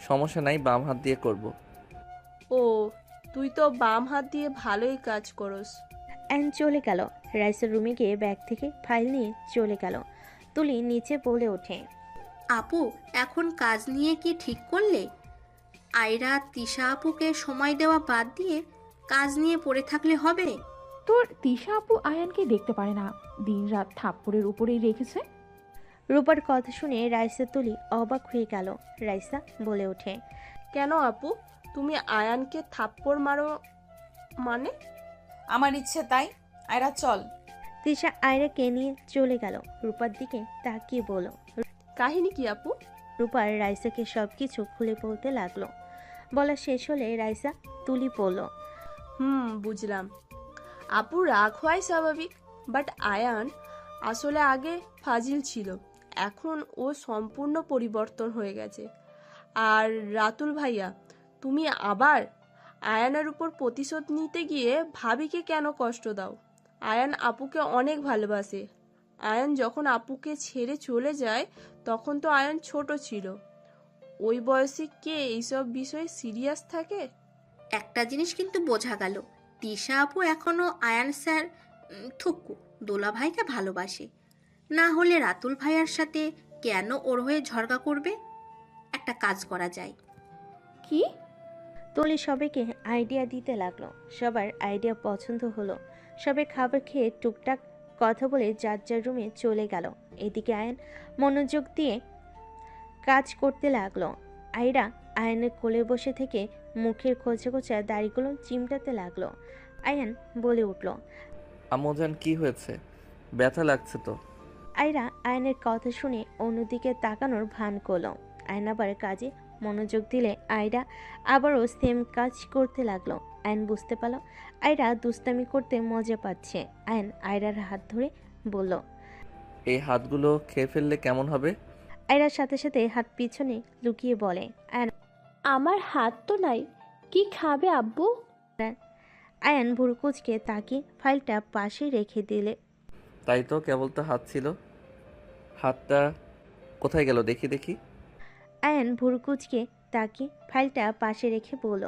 সমস্যা নাই, বাম হাত দিয়ে করব। ও, তুই তো বাম হাত দিয়ে ভালোই কাজ করস। আয়ন চলে গেল। রাইসার রুমে গিয়ে ব্যাগ থেকে ফাইল নিয়ে চলে গেল। তুলি নিচে বলে ওঠে, আপু এখন কাজ নিয়ে কি ঠিক করলে? আয়রা তিশা আপুকে সময় দেওয়া বাদ দিয়ে কাজ নিয়ে পড়ে থাকলে হবে? তোর তিশা আপু আয়ানকে দেখতে পারে না, দিনরাত থাপ্পড়ের উপরেই রেখেছে। রূপার কথা শুনে রাইসা তুলি অবাক হয়ে গেল। রাইসা বলে ওঠে, কেন আপু, তুমি আয়ানকে থাপ্পড় মারো মানে? আমার ইচ্ছে তাই। আয়রা চল। তিশা আয়রাকে নিয়ে চলে গেল। রূপার দিকে তাকিয়ে বলল। কাহিনী কি আপু? রূপার রাইসাকে সব কিছু খুলে বলতে লাগলো। বলা শেষ হলে রাইসা তুলি পড়ল। বুঝলাম। আপু রাগ হয় স্বাভাবিক, বাট আয়ান আসলে আগে ফাজিল ছিল, এখন ও সম্পূর্ণ পরিবর্তন হয়ে গেছে। আর রাতুল ভাইয়া, তুমি আবার আয়ানের উপর প্রতিশোধ নিতে গিয়ে ভাবিকে কেন কষ্ট দাও? আয়ান আপুকে অনেক ভালোবাসে। আয়ান যখন আপুকে ছেড়ে চলে যায় তখন তো আয়ান ছোট ছিল। ওই বয়সে কে এইসব বিষয়ে সিরিয়াস থাকে? একটা জিনিস কিন্তু বোঝা গেল, তিশা আপু এখনো আয়ান স্যার থুকু দোলা ভাইকে ভালোবাসে। না হলে রাতুল ভাইয়ার সাথে কেন ওর হয়ে ঝগড়া করবে? একটা কাজ করা যায়। কি? তুলি সবাইকে আইডিয়া দিতে লাগলো। সবার আইডিয়া পছন্দ হলো। সবাই খাবার খেয়ে টুকটাক কথা বলে যার যার রুমে চলে গেল। এদিকে আয়ান মনোযোগ দিয়ে কাজ করতে লাগলো। আয়রা আয়ানের কোলে বসে থেকে মুখের খোঁচা খোঁচা দাড়িগুলো চিমটাতে লাগলো। আয়ান বলে উঠল, আম্মুজান কি হয়েছে? ব্যথা লাগছে তো। আয়রা আয়নের কথা শুনে অন্যদিকে তাকানোর ভান করলো। আয়ন আবার কাজে মনোযোগ দিলে আয়রা আবারও সেম কাজ করতে লাগলো। আয়ন বুঝতে পারল আয়রা দুষ্টামি করতে মজা পাচ্ছে। আয়ন আয়রার হাত ধরে বলল, এই হাতগুলো খেয়ে ফেললে কেমন হবে? আয়রার সাথে সাথে হাত পিছনে লুকিয়ে বলে, আয়ন আমার হাত তো নাই, কি খাবে আব্বু? আয়ান ভুরু কুঁচকে তাকিয়ে ফাইলটা পাশে রেখে দিলে। তাই তো, কেবল তো হাত ছিল। হাতটা কোথায় গেল দেখি দেখি। আয়ান ভুরু কুঁচকে তাকিয়ে ফাইলটা পাশে রেখে বলল।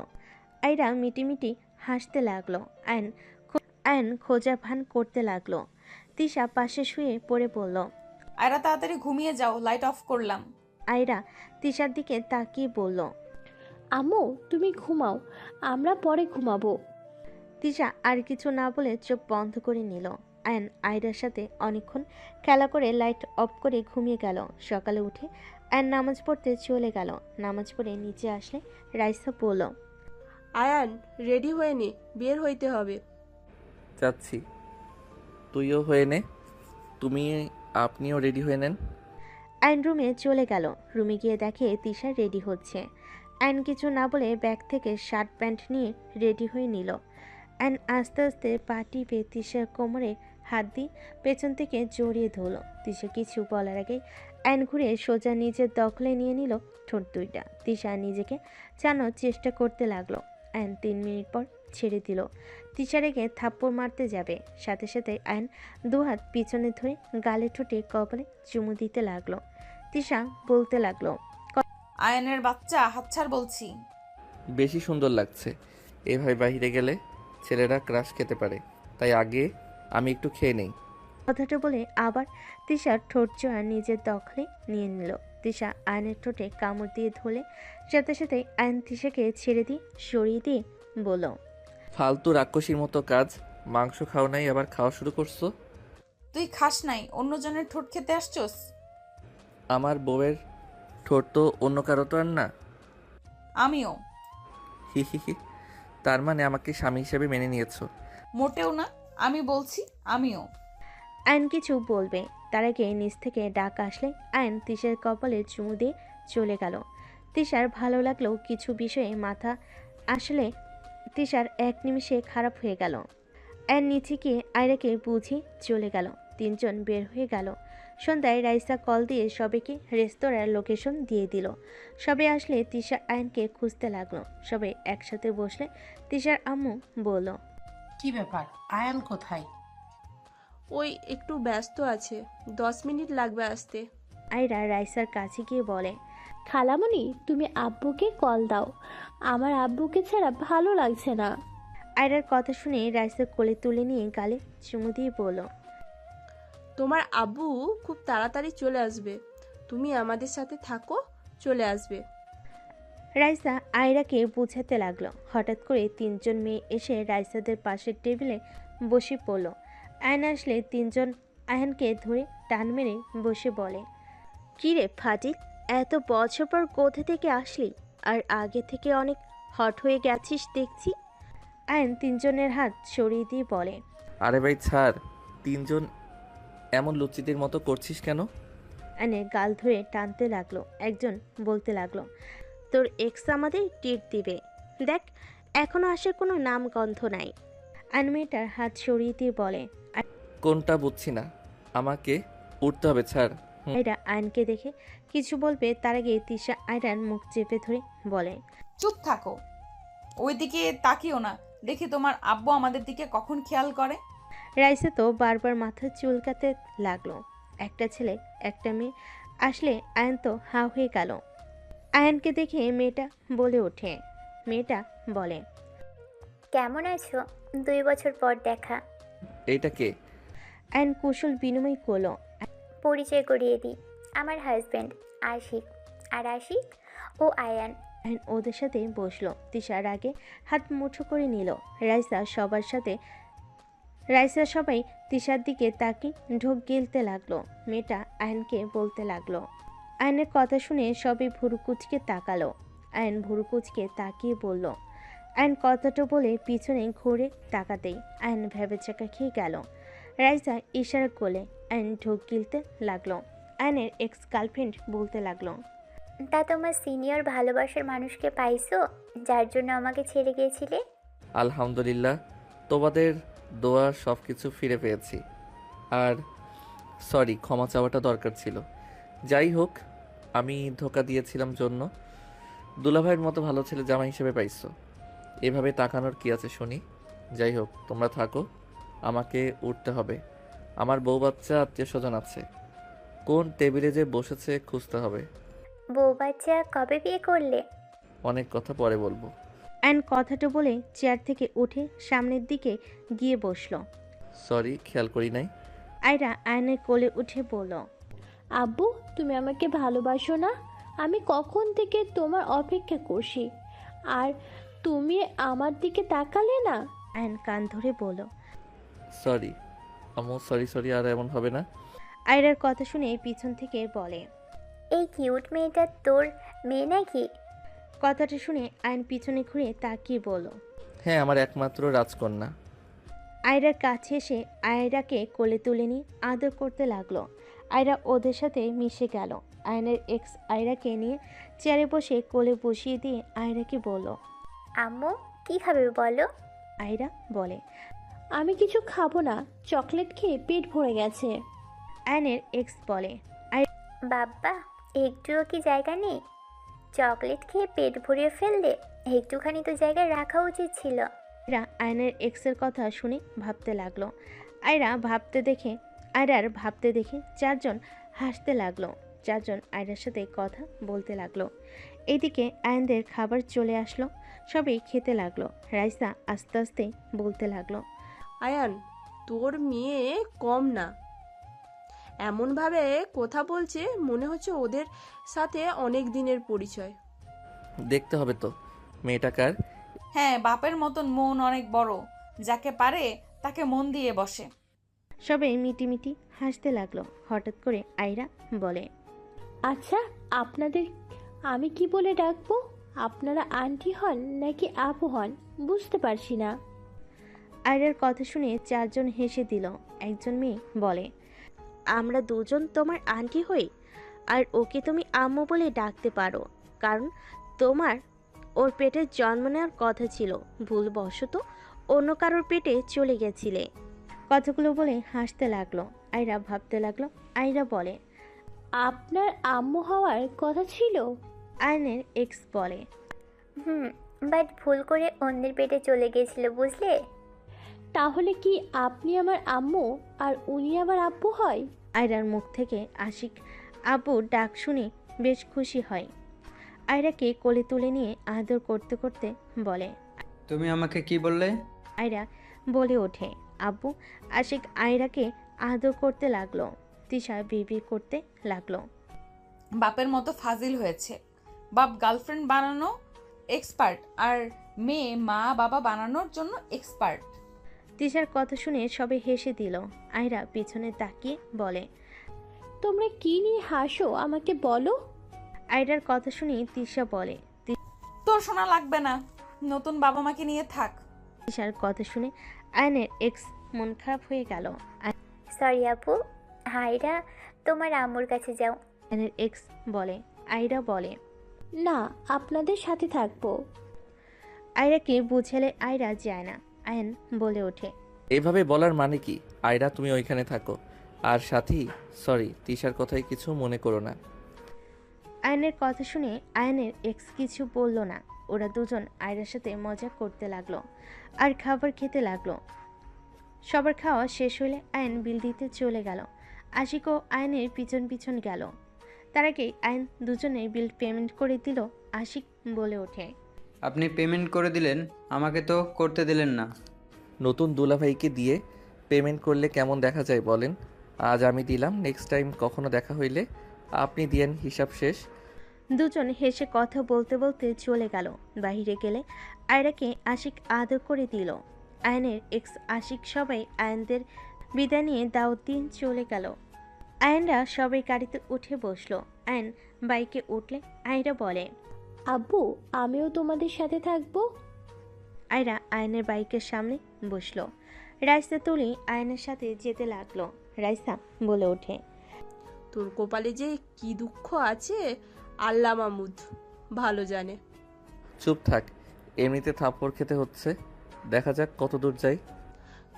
আয়রা মিটিমিটি হাসতে লাগলো। আয়ান খোঁজা ভান করতে লাগলো। তিশা পাশে শুয়ে পড়ে বলল, আয়রা তাড়াতাড়ি ঘুমিয়ে যাও, লাইট অফ করলাম। আয়রা তিশার দিকে তাকিয়ে বলল, আম্মু তুমি ঘুমাও, আমরা পরে ঘুমাবো। তিশা আর কিছু না বলে চোখ বন্ধ করে নিল। আয়ান আয়রার সাথে অনেকক্ষণ খেলা করে লাইট অফ করে ঘুমিয়ে গেল। সকালে উঠে আয়ান নামাজ পড়তে চলে গেল। নামাজ পড়ে নিচে আসলে রাইসা বলল, আয়ান রেডি হয়ে নে, বের হইতে হবে। যাচ্ছি। তুইও হয়ে নে। আপনিও রেডি হয়ে নেন। আয়ন রুমে চলে গেল। রুমে গিয়ে দেখে তিশা রেডি হচ্ছে। আয়ন কিছু না বলে ব্যাগ থেকে শার্ট প্যান্ট নিয়ে রেডি হয়ে নিল। আয়ন আস্তে আস্তে পা টিপে তিশার কোমরে হাত দিয়ে পেছন থেকে জড়িয়ে ধরল। তিশা কিছু বলার আগে আয়ন ঘুরে সোজা নিজের দখলে নিয়ে নিল ঠোঁট দুইটা। তিশা নিজেকে চানোর চেষ্টা করতে লাগলো। আয়ন 3 মিনিট পর ছেড়ে দিল। তিশা রেগে থাপ্পড় মারতে যাবে, সাথে সাথে আয়ন দুহাত পিছনে ধরে গালে ঠোঁটে কপালে চুমু দিতে লাগলো। তিশা বলতে লাগলো, আয়নের বাচ্চা, হাতছাড় বলছি। বেশি সুন্দর লাগছে। এভাবে বাইরে গেলে ছেলেরা ক্রাশ খেতে পারে, তাই আগে আমি একটু খেয়ে নেই। কথাটা বলে আবার তিশার ঠোঁট জোড়া নিজের দখলে নিয়ে নিল। তিশা আয়নের ঠোঁটে কামড় দিয়ে ধরলে সাথে সাথে আয়ন তিশাকে ছেড়ে দিয়ে সরিয়ে দিয়ে বলল, ফালতু রাক্ষসীর মতো কাজ। মাংস খাও নাই, আবার খাওয়া শুরু করছো। তুই খাস নাই, অন্যজনের ঠোঁট খেতে আসছস? আমার বউয়ের ঠোঁট তো অন্য কারো তো আর না। আমিও। হি হি হি। তার মানে আমাকে স্বামী হিসেবে মেনে নিয়েছো? মোটেও না, আমি বলছি আমিও। আয়ন কিছু বলবে, তার আগে নিচ থেকে ডাক আসলে আয়ন তিশার কপালে চুমু দিয়ে চলে গেল। তিশার ভালো লাগলেও কিছু বিষয়ে মাথা আসলে তিশার এক নিমিষে খারাপ হয়ে গেল। আয়ন নিচে গিয়ে আয়রাকে বুঝিয়ে চলে গেল। 3 জন বের হয়ে গেল। সন্ধ্যায় রাইসা কল দিয়ে সবাইকে রেস্তোরাঁর লোকেশন দিয়ে দিল। সবাই আসলে তিশা আয়নকে খুঁজতে লাগলো। সবাই একসাথে বসলে তিশার আম্মু বলল, কি ব্যাপার, আয়ান কোথায়? ওই একটু ব্যস্ত আছে, 10 মিনিট লাগবে আসতে। আয়রা রাইসার কাছে গিয়ে বলে, খালামণি তুমি আব্বুকে কল দাও, আমার আব্বুকে ছাড়া ভালো লাগছে না। আয়রার কথা শুনে রাইসা কোলে তুলে নিয়ে গালে চুমু দিয়ে বলল, তোমার আব্বু খুব তাড়াতাড়ি চলে আসবে, তুমি আমাদের সাথে থাকো, চলে আসবে। রাইসা আয়রাকে বোঝাতে লাগলো। হঠাৎ করে তিনজন মেয়ে এসে রাইসাদের পাশের টেবিলে বসে পড়ল। আয়ন আসলে তিনজন আয়নকে ধরে টান মেরে বসে বলে, কী রে ফাজিল, এত বছর পর কোথা থেকে আসলি? আর আগে থেকে অনেক হট হয়ে গেছিস দেখছি। আয়ন তিনজনের হাত সরিয়ে দিয়ে বলে, আরে ভাই ছাড়, তিনজন এমন লুচিদের মতো করছিস কেন? আয়নের গাল ধরে টানতে লাগলো। একজন বলতে লাগলো, তোর এক্স আমাদের টিট দিবে, দেখ এখনো আসার কোনো নাম গন্ধ নাই। আয়ন মেয়েটার হাত সরিয়ে দিয়ে বলে, কোনটা বুঝছি না, আমাকে উঠতে হবে, ছাড়। আয়রা আয়নকে দেখে কিছু বলবে তার আগে তিশা আয়রার মুখ চেপে ধরে বলে, চুপ থাকো, ওইদিকে তাকিও না, দেখি তোমার আব্বু আমাদের দিকে কখন খেয়াল করে। রাইসা তো বারবার মাথা চুলকাতে লাগলো। একটা ছেলে একটা মেয়ে আসলে আয়ন তো হা হয়ে গেল। আয়নকে দেখে মেয়েটা বলে ওঠে, মেয়েটা বলে, কেমন আছো? 2 বছর পর দেখা। এইটা কে? আয়ন কুশল বিনিময় করলো। পরিচয় করিয়ে দিই, আমার হাজব্যান্ড আশিক। আর আশিক ও আয়ান। আয়ন ওদের সাথে বসলো। তিশার আগে হাত মুঠো করে নিল। রাইসা সবাই তিশার দিকে তাকিয়ে ঢোক গিলতে লাগলো। মেয়েটা আয়নকে বলতে লাগলো। আয়নের কথা শুনে সবাই ভুরু কুচকে তাকালো। আয়ন ভুরু কুচকে তাকিয়ে বলল, আয়ন কথাটা বলে পিছনে ঘুরে তাকাতেই আয়ন ভেবেচাকা খেয়ে গেল। রাইসা ইশারা করলে আয়ন ঢোক গিলতে লাগলো। আয়নের এক্স গার্লফ্রেন্ড বলতে লাগলো, তা তোমার সিনিয়র ভালোবাসার মানুষকে পাইছো, যার জন্য আমাকে ছেড়ে গিয়েছিলে? আলহামদুলিল্লাহ, তোমাদের দোয়া সব কিছু ফিরে পেয়েছি। আর সরি, ক্ষমা চাওয়াটা দরকার ছিল। যাই হোক, আমি ধোকা দিয়েছিলাম জন্য দুলাভাইয়ের মতো ভালো ছেলে জামাই হিসেবে পাইছো। এভাবে তাকানোর কি আছে শুনি? যাই হোক, তোমরা থাকো, আমাকে উঠতে হবে। আমার বউ বাচ্চা আত্মীয় স্বজন আছে, কোন টেবিলে যে বসেছে খুঁজতে হবে। বউ বাচ্চা কবে বিয়ে করলে? অনেক কথা পরে বলবো। আয়ন কথাটা বলে চেয়ার থেকে উঠে সামনের দিকে গিয়ে বসলো। সরি, খেয়াল করি নাই। আয়রা আয়নের কোলে উঠে বলল, আব্বু, তুমি আমাকে ভালোবাসো না? আমি কখন থেকে তোমার অপেক্ষা করছি, আর তুমি আমার দিকে তাকালে না। আয়ন কান ধরে বলল, সরি আম্মু, সরি, আর এমন হবে না। আয়রার কথা শুনে পিছন থেকে বলে, এই কিউট মেয়েটা তোর মেয়ে নাকি? কথাটা শুনে আয়ন পিছনে ঘুরে তাকিয়ে বলল, হ্যাঁ, আমার একমাত্র রাজকন্যা। আয়রার কাছে এসে আয়রাকে কোলে তুলে নিয়ে আদর করতে লাগলো। আয়রা ওদের সাথে মিশে গেল। আয়নের এক্স আয়রাকে নিয়ে চেয়ারে বসে কোলে বসিয়ে দিয়ে আয়রাকে বলল, আম্মু কি খাবে বলো? আয়রা বলে, আমি কিছু খাবো না, চকলেট খেয়ে পেট ভরে গেছে। আয়নের এক্স বলে, বাবা একটুও কি জায়গা নেই? চকলেট খেয়ে পেট ভরিয়ে ফেললে, একটুখানি তো জায়গা রাখা উচিত ছিল। আয়রা আয়নের এক্সের কথা শুনে ভাবতে লাগলো। আয়রার ভাবতে দেখে চারজন হাসতে লাগলো। চারজন আয়রার সাথে কথা বলতে লাগলো। এইদিকে আয়নদের খাবার চলে আসলো। সবাই খেতে লাগলো। রাইসা আস্তে আস্তে বলতে লাগলো, আয়ান, তোর মেয়ে কম না, এমনভাবে কথা বলছে মনে হচ্ছে ওদের সাথে অনেক দিনের পরিচয়। দেখতে হবে তো মেয়েটা কার। হ্যাঁ, বাপের মতন মন অনেক বড়, যাকে পারে তাকে মন দিয়ে বসে। সবাই মিটিমিটি হাসতে লাগলো। হঠাৎ করে আয়রা বলে, আচ্ছা, আপনাদের আমি কি বলে ডাকবো? আপনারা আন্টি হন নাকি আপু হন বুঝতে পারছি না। আয়রার কথা শুনে চারজন হেসে দিল। একজন মেয়ে বলে, আমরা দুজন তোমার আন্টি হই, আর ওকে তুমি আম্মু বলে ডাকতে পারো, কারণ তোমার ওর পেটে জন্ম নেওয়ার কথা ছিল, ভুলবশত অন্য কারোর পেটে চলে গেছিলে। কথাগুলো বলে হাসতে লাগলো। আয়রা ভাবতে লাগলো। আয়রা বলে, আপনার আম্মু হওয়ার কথা ছিল? আয়নের এক্স বলে, বাট ভুল করে অন্যের পেটে চলে গেছিল, বুঝলে? তাহলে কি আপনি আমার আম্মু আর উনি আমার আব্বু হয়? আয়রার মুখ থেকে আশিক আব্বুর ডাক শুনে বেশ খুশি হয়। আয়রাকে কোলে তুলে নিয়ে আদর করতে করতে বলে, তুমি আমাকে কি বললে? আয়রা বলে ওঠে, আব্বু। আশিক আয়রাকে আদর করতে লাগলো। তিশা বিড়বিড় করতে লাগলো, বাপের মতো ফাজিল হয়েছে, বাপ গার্লফ্রেন্ড বানানো এক্সপার্ট, আর মেয়ে মা বাবা বানানোর জন্য এক্সপার্ট। তিশার কথা শুনে সবাই হেসে দিল। আয়রা পিছনে তাকিয়ে বলে, তোমরা কি নিয়ে হাসো আমাকে বলো। আয়রার কথা শুনে তিশা বলে, তোর শোনা লাগবে না, নতুন বাবা মাকে নিয়ে থাক। তিশার কথা শুনে আয়নের এক্স মন খারাপ হয়ে গেল। সরি আপু, হাইরা তোমার আম্মুর কাছে যাও। আয়নের এক্স বলে। আয়রা বলে, না, আপনাদের সাথে থাকবো। আয়রাকে বুঝালে আয়রা যায় না। আয়ন বলে ওঠে, এভাবে বলার মানে কি? আয়রা তুমি ওইখানে থাকো। আর সাথী, সরি, তিশার কথাই কিছু মনে করো না। আয়নের কথা শুনে আয়নের এক্স কিছু বলল না। ওরা দুজন আয়রার সাথে মজা করতে লাগলো আর খাবার খেতে লাগলো। সবার খাওয়া শেষ হলে আয়ন বিল দিতে চলে গেল। আশিকও আয়নের পিছন পিছন গেল। তার আগেই আয়ন দুজনের বিল পেমেন্ট করে দিল। আশিক বলে ওঠে, আপনি পেমেন্ট করে দিলেন, আমাকে তো করতে দিলেন না। নতুন দুলাভাইকে দিয়ে পেমেন্ট করলে কেমন দেখা যায় বলেন? আজ আমি দিলাম, নেক্সট টাইম কখনো দেখা হইলে আপনি দিয়েন, হিসাব শেষ। দুজন হেসে কথা বলতে বলতে চলে গেল। বাহিরে গেলে আয়রাকে আশিক আদর করে দিল। আয়নের এক্স আশিক সবাই আয়নদের বিদায় নিয়ে দাওয়াত দিয়ে চলে গেল। আয়নরা সবাই গাড়িতে উঠে বসলো। আয়ন বাইকে উঠলে আয়রা বলে, আব্বু, আমিও তোমাদের সাথে থাকবো। আয়রা আয়নের বাইকের সামনে বসলো। রাইসা তুলি আয়নের সাথে যেতে লাগলো। রাইসা বলে ওঠে, তোর কপালে যে কি দুঃখ আছে আল্লাহ মামুদ ভালো জানে। চুপ থাক, এমনিতে থাপ্পড় খেতে হচ্ছে, দেখা যাক কত দূর যাই।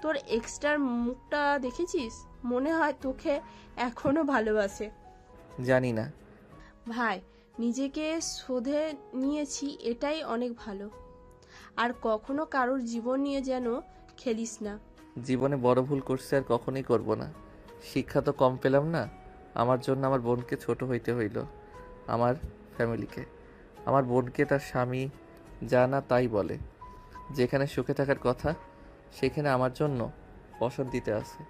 তোর এক্সট্রার মুখটা দেখেছিস? মনে হয় তোকে এখনো ভালোবাসে। জানি না। ভাই, নিজেকে শোধে নিয়েছি, এটাই অনেক ভালো। আর কখনো কারোর জীবন নিয়ে যেন খেলিস না। জীবনে বড় ভুল করছি, আর কখনোই করব না। শিক্ষা তো কম পেলাম না। আমার জন্য আমার বোনকে ছোট হইতে হইল, আমার ফ্যামিলিকে। আমার বোনকে তার স্বামী যা না তাই বলে। যেখানে সুখে থাকার কথা সেখানে আমার জন্য অশান্তিতে আছে।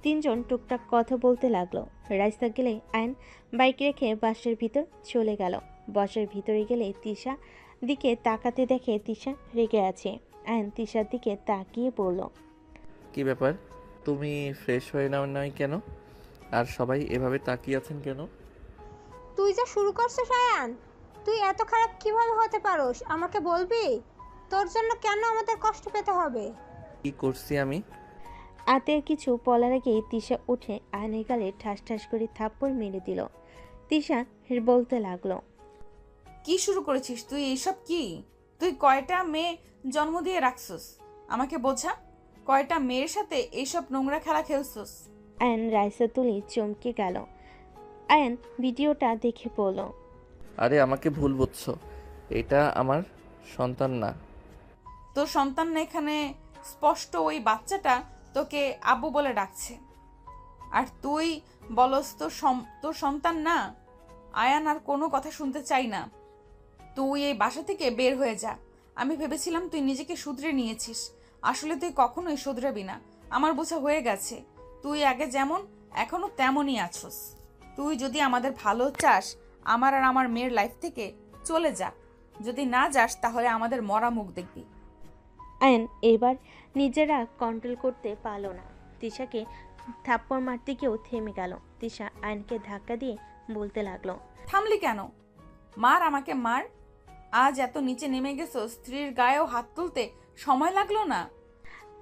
তিনজন টুকটাক কথা বলতে লাগলো। রাস্তা গেলে আয়ন বাইক রেখে বাসের ভিতর চলে গেল। বাসের ভিতরে গেলে তিশা দিকে তাকাতে দেখে তিশা রেগে আছে। আয়ন তিশার দিকে তাকিয়ে বলল, কি ব্যাপার, তুমি ফ্রেশ হয়ে নাও নাই কেন? আর সবাই এভাবে তাকিয়ে আছেন কেন? তুই যা শুরু করছিস আয়ান, তুই এত খারাপ কিভাবে হতে পারোস আমাকে বলবি? তোর জন্য কেন আমাদের কষ্ট পেতে হবে? কি করছি আমি? আতের কিছু বলার আগেই তিশা উঠে আয়নের গালে ঠাস ঠাস করে থাপ্পড় মেরে দিল। তিশা বলতে লাগলো, কি শুরু করেছিস তুই এইসব? কি তুই কয়টা মেয়ে জন্ম দিয়ে রাখছস? আমাকে বোঝা, কয়টা মেয়ের সাথে এইসব নোংরা খেলা খেলছস? আয়ন রাইসা তুলি চমকে গেল। আয়ন ভিডিওটা দেখে বলল, আরে আমাকে ভুল বুঝছো, এটা আমার সন্তান না। তোর সন্তান না, এখানে স্পষ্ট ওই বাচ্চাটা তোকে আব্বু বলে ডাকছে, আর তুই বলস তোর সন্তান না। আয়ান আর কোনো কথা শুনতে চাই না। তুই এই বাসা থেকে বের হয়ে যা। আমি ভেবেছিলাম তুই নিজেকে শুধরে নিয়েছিস, আসলে তুই কখনোই শুধরাবি না। আমার বোঝা হয়ে গেছে, তুই আগে যেমন এখনো তেমনই আছস। তুই যদি আমাদের ভালো চাস, আমার আর আমার মেয়ের লাইফ থেকে চলে যা। যদি না যাস তাহলে আমাদের মরা মুখ দেখবি। আয়ন এবার নিজেরা কন্ট্রোল করতে পারল না। তিশাকে থাপ্পড় মারতে গিয়েও থেমে গেল। তিশা আয়নকে ধাক্কা দিয়ে বলতে লাগলো, থামলি কেন? মার, আমাকে মার। আজ এত নিচে নেমে গেছো, স্ত্রীর গায়েও হাত তুলতে সময় লাগলো না?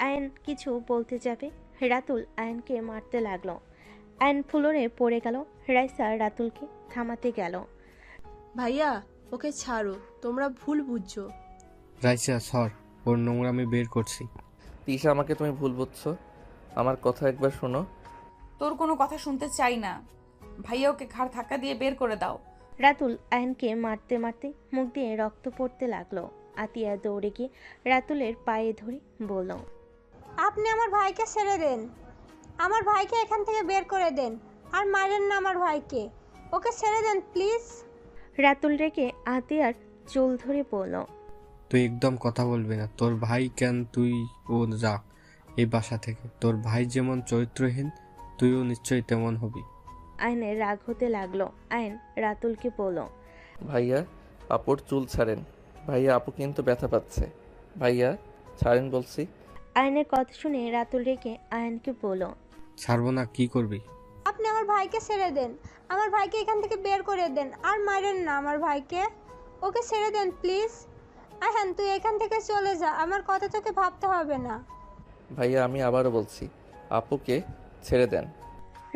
আয়ন কিছু বলতে যাবে, রাতুল আয়নকে মারতে লাগলো। আয়ন ফ্লোরে পড়ে গেল। রাইসা রাতুলকে থামাতে গেল। ভাইয়া, ওকে ছাড়ো, তোমরা ভুল বুঝছো। রাইসা সর, ওর নোংরামি বের করছি। তিশা, আমাকে তুমি ভুল বুঝছো, আমার কথা একবার শোনো। তোর কোনো কথা শুনতে চাই না। ভাইয়া, ওকে ঘাড় ধাক্কা দিয়ে বের করে দাও। রাতুল আয়নকে মারতে মারতে মুখ দিয়ে রক্ত পড়তে লাগলো। আতিয়া দৌড়ে গিয়ে রাতুলের পায়ে ধরে বলল, আপনি আমার ভাইকে ছেড়ে দেন, আমার ভাইকে এখান থেকে বের করে দেন, আর মারেন না আমার ভাইকে। ওকে ছেড়ে দেন প্লিজ। রাতুল রেখে আতিয়ার চুল ধরে বলল, তুই একদম কথা বলবি না। তোর ভাই কেন, তুই ও যা এই বাসা থেকে। তোর ভাই যেমন চরিত্রহীন, তুইও নিশ্চয়ই তেমন হবি। আয়নের রাগ হতে লাগলো। আয়ন রাতুলকে বলল, ভাইয়া, আপুর চুল ছাড়েন। ভাইয়া, আপু কিন্তু ব্যথা পাচ্ছে। ভাইয়া, ছাড়েন বলছি। আয়নের কথা শুনে রাতুল রেগে আয়নকে বলল, ছাড়বো না, কি করবি? আপনি আমার ভাইকে ছেড়ে দেন, আমার ভাইকে এখান থেকে বের করে দেন, আর মারেন না আমার ভাইকে। ওকে ছেড়ে দেন প্লিজ। আহান, তুই এখান থেকে চলে যা, আমার কথা তোকে ভাবতে হবে না। ভাইয়া, আমি আবারও বলছি, আপুকে ছেড়ে দেন।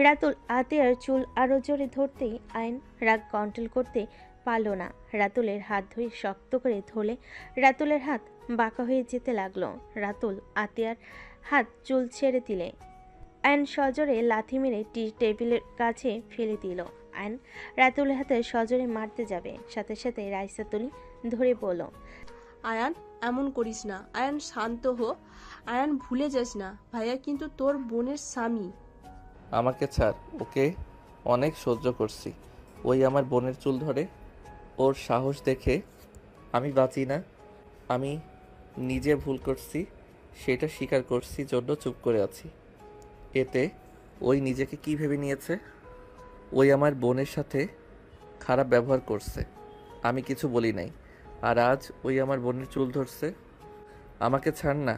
রাতুল আতিয়ার চুল আরো জোরে ধরতেই আয়ন রাগ কন্ট্রোল করতে পারল না। রাতুলের হাত ধরে শক্ত করে ধরলে রাতুলের হাত বাঁকা হয়ে যেতে লাগলো। রাতুল আতিয়ার হাত চুল ছেড়ে দিলে আয়ন সজোরে লাথি মেরে টি টেবিলের কাছে ফেলে দিল। আয়ন রাতুলের হাতে সজোরে মারতে যাবে, সাথে সাথে রাইসা তুলি ধরে বলল, আয়ান, এমন করিস না। আয়ান, শান্ত হো। আয়ান, ভুলে যাস না, ভাইয়া কিন্তু তোর বোনের স্বামী। আমাকে ছাড়, ওকে অনেক সহ্য করছি। ওই আমার বোনের চুল ধরে, ওর সাহস দেখে আমি বাঁচি না। আমি নিজে ভুল করছি, সেটা স্বীকার করছি জন্য চুপ করে আছি। এতে ওই নিজেকে কি ভেবে নিয়েছে? ওই আমার বোনের সাথে খারাপ ব্যবহার করছে, আমি কিছু বলি নাই। আর আজ ওই আমার বোনের চুল ধরছে। আমাকে ছাড় না,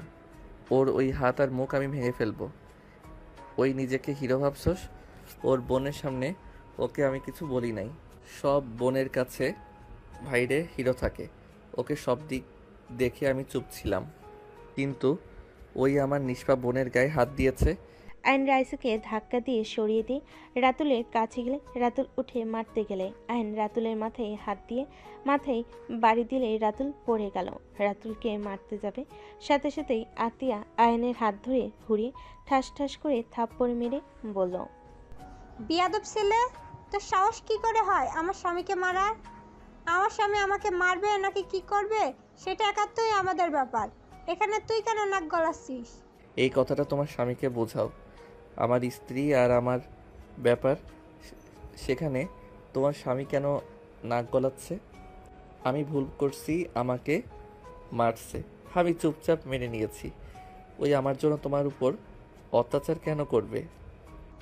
ওর ওই হাত আর মুখ আমি ভেঙে ফেলবো। ওই নিজেকে হিরো ভাবছস? ওর বোনের সামনে ওকে আমি কিছু বলি নাই। সব বোনের কাছে ভাইরে হিরো থাকে, ওকে সব দিক দেখে আমি চুপ ছিলাম, কিন্তু ওই আমার নিষ্পাপ বোনের গায়ে হাত দিয়েছে। আয়ন রাইসাকে ধাক্কা দিয়ে সরিয়ে দিয়ে রাতুলের কাছে গেলে রাতুল উঠে মারতে গেলে আয়ন রাতুলের মাথায় হাত দিয়ে মাথায় বাড়ি দিলে রাতুল পড়ে গেল। রাতুলকে মারতে যাবে, সাথে সাথেই আতিয়া আয়নের হাত ধরে ঘুরিয়ে ঠাস ঠাস করে থাপ্পড় মেরে বলল, বিয়াদব ছেলে, তোর সাহস কি করে হয় আমার স্বামীকে মারার? আমার স্বামী আমাকে মারবে নাকি কি করবে সেটা একান্তই আমাদের ব্যাপার, এখানে তুই কেন নাক গলাচ্ছিস? এই কথাটা তোমার স্বামীকে বোঝাও। আমার স্ত্রী আর আমার ব্যাপার, সেখানে তোমার স্বামী কেন নাক গলাচ্ছে? আমি ভুল করছি, আমাকে মারছে, আমি চুপচাপ মেনে নিয়েছি। ওই আমার জন্য তোমার উপর অত্যাচার কেন করবে?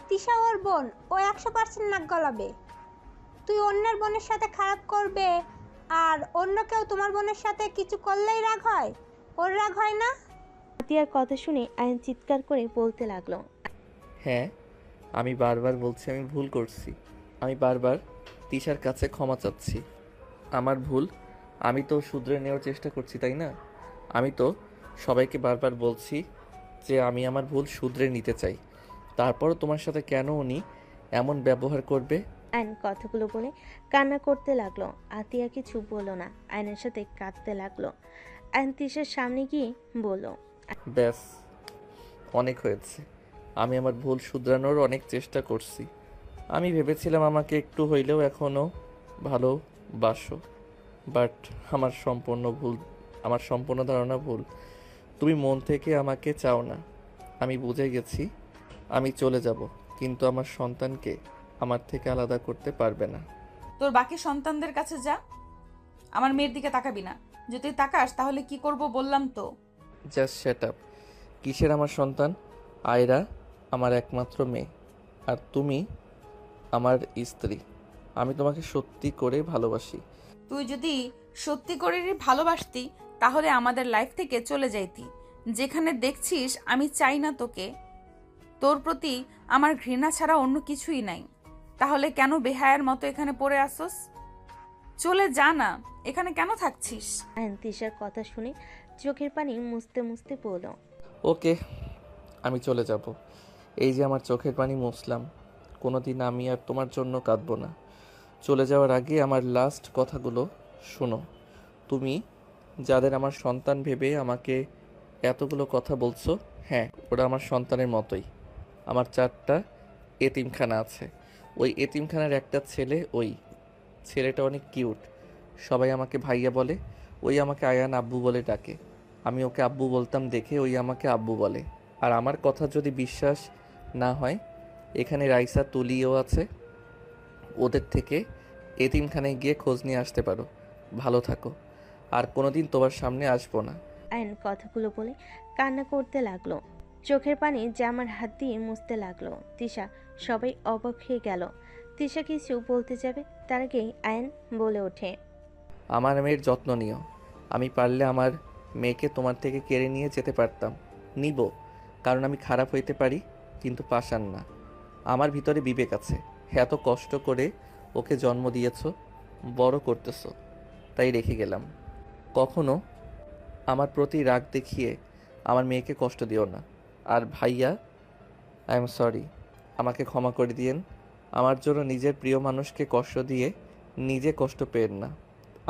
তিশা ওর বোন, ও 100% নাক গলাবে। তুই অন্যের বোনের সাথে খারাপ করবে আর অন্য কেউ তোমার বোনের সাথে কিছু করলেই রাগ হয়, ওর রাগ হয় না? আতিয়ার কথা শুনে আয়ন চিৎকার করে বলতে লাগলো, হ্যাঁ, আমি বারবার বলছি আমি ভুল করছি। আমি বারবার তিশার কাছে ক্ষমা চাচ্ছি। আমার ভুল, আমি তো শুধরে নেওয়ার চেষ্টা করছি, তাই না? আমি তো সবাইকে বারবার বলছি যে আমি আমার ভুল শুধরে নিতে চাই, তারপরও তোমার সাথে কেন উনি এমন ব্যবহার করবে? আয়ন কথাগুলো বলে কান্না করতে লাগলো। আতিয়া কিছু বলল না, আয়নের সাথে কাঁদতে লাগলো। আয়ন তিশার সামনে গিয়ে বলল, ব্যাস, অনেক হয়েছে। আমি আমার ভুল শুধরানোর অনেক চেষ্টা করছি। আমি ভেবেছিলাম আমাকে একটু হইলেও এখনও ভালোবাসো, বাট আমার সম্পূর্ণ ধারণা ভুল। তুমি মন থেকে আমাকে চাও না, আমি বুঝে গেছি। আমি চলে যাব, কিন্তু আমার সন্তানকে আমার থেকে আলাদা করতে পারবে না। তোর বাকি সন্তানদের কাছে যা, আমার মেয়ের দিকে তাকাবি না। যদি তুই তাকাস তাহলে কি করব বললাম তো। Just shut up. কিসের আমার সন্তান? আয়রা আমার একমাত্র মেয়ে, আর তুমি আমার স্ত্রী। আমি তোমাকে সত্যি করে ভালোবাসি। তুই যদি সত্যি করে ভালোবাসতি তাহলে আমাদের লাইফ থেকে চলে যাইতি। যেখানে দেখছিস আমি চাই না তোকে, তোর প্রতি আমার ঘৃণা ছাড়া অন্য কিছুই নাই, তাহলে কেন বেহায়ার মতো এখানে পড়ে আসোস? চলে যা না, এখানে কেন থাকছিস? আয়ন তিশার কথা শুনে চোখের পানি মুছতে মুছতে বলল, ওকে, আমি চলে যাব। এই যে আমার চোখের পানি মুছলাম, কোনোদিন আমি আর তোমার জন্য কাঁদবো না। চলে যাওয়ার আগে আমার লাস্ট কথাগুলো শোনো। তুমি যাদের আমার সন্তান ভেবে আমাকে এতগুলো কথা বলছো, হ্যাঁ, ওরা আমার সন্তানের মতোই। আমার 4টা এতিমখানা আছে। ওই এতিমখানার একটা ছেলে, ওই ছেলেটা অনেক কিউট। সবাই আমাকে ভাইয়া বলে, ওই আমাকে আয়ান আব্বু বলে ডাকে। আমি ওকে আব্বু বলতাম দেখে ওই আমাকে আব্বু বলে। আর আমার কথা যদি বিশ্বাস না হয়, এখানে রাইসা তুলিও আছে, ওদের থেকে এতিমখানায় গিয়ে খোঁজ নিয়ে আসতে পারো। ভালো থাকো, আর কোনোদিন তোমার সামনে আসবো না। আয়ন কথাগুলো বলে কান্না করতে লাগলো। চোখের পানি জামার হাত দিয়ে মুছতে লাগলো। তিশা সবাই অবাক হয়ে গেল। তিশা কিছু বলতে যাবে, তার আগেই আয়ন বলে ওঠে, আমার মেয়ের যত্ন নিও। আমি পারলে আমার মেয়েকে তোমার থেকে কেড়ে নিয়ে যেতে পারতাম, নিব, কারণ আমি খারাপ হইতে পারি, কিন্তু পাষাণ না। আমার ভিতরে বিবেক আছে। এত কষ্ট করে ওকে জন্ম দিয়েছ, বড় করতেছ, তাই রেখে গেলাম। কখনো আমার প্রতি রাগ দেখিয়ে আমার মেয়েকে কষ্ট দিও না। আর ভাইয়া, আই এম সরি, আমাকে ক্ষমা করে দিয়েন। আমার জন্য নিজের প্রিয় মানুষকে কষ্ট দিয়ে নিজে কষ্ট পেয়েন না।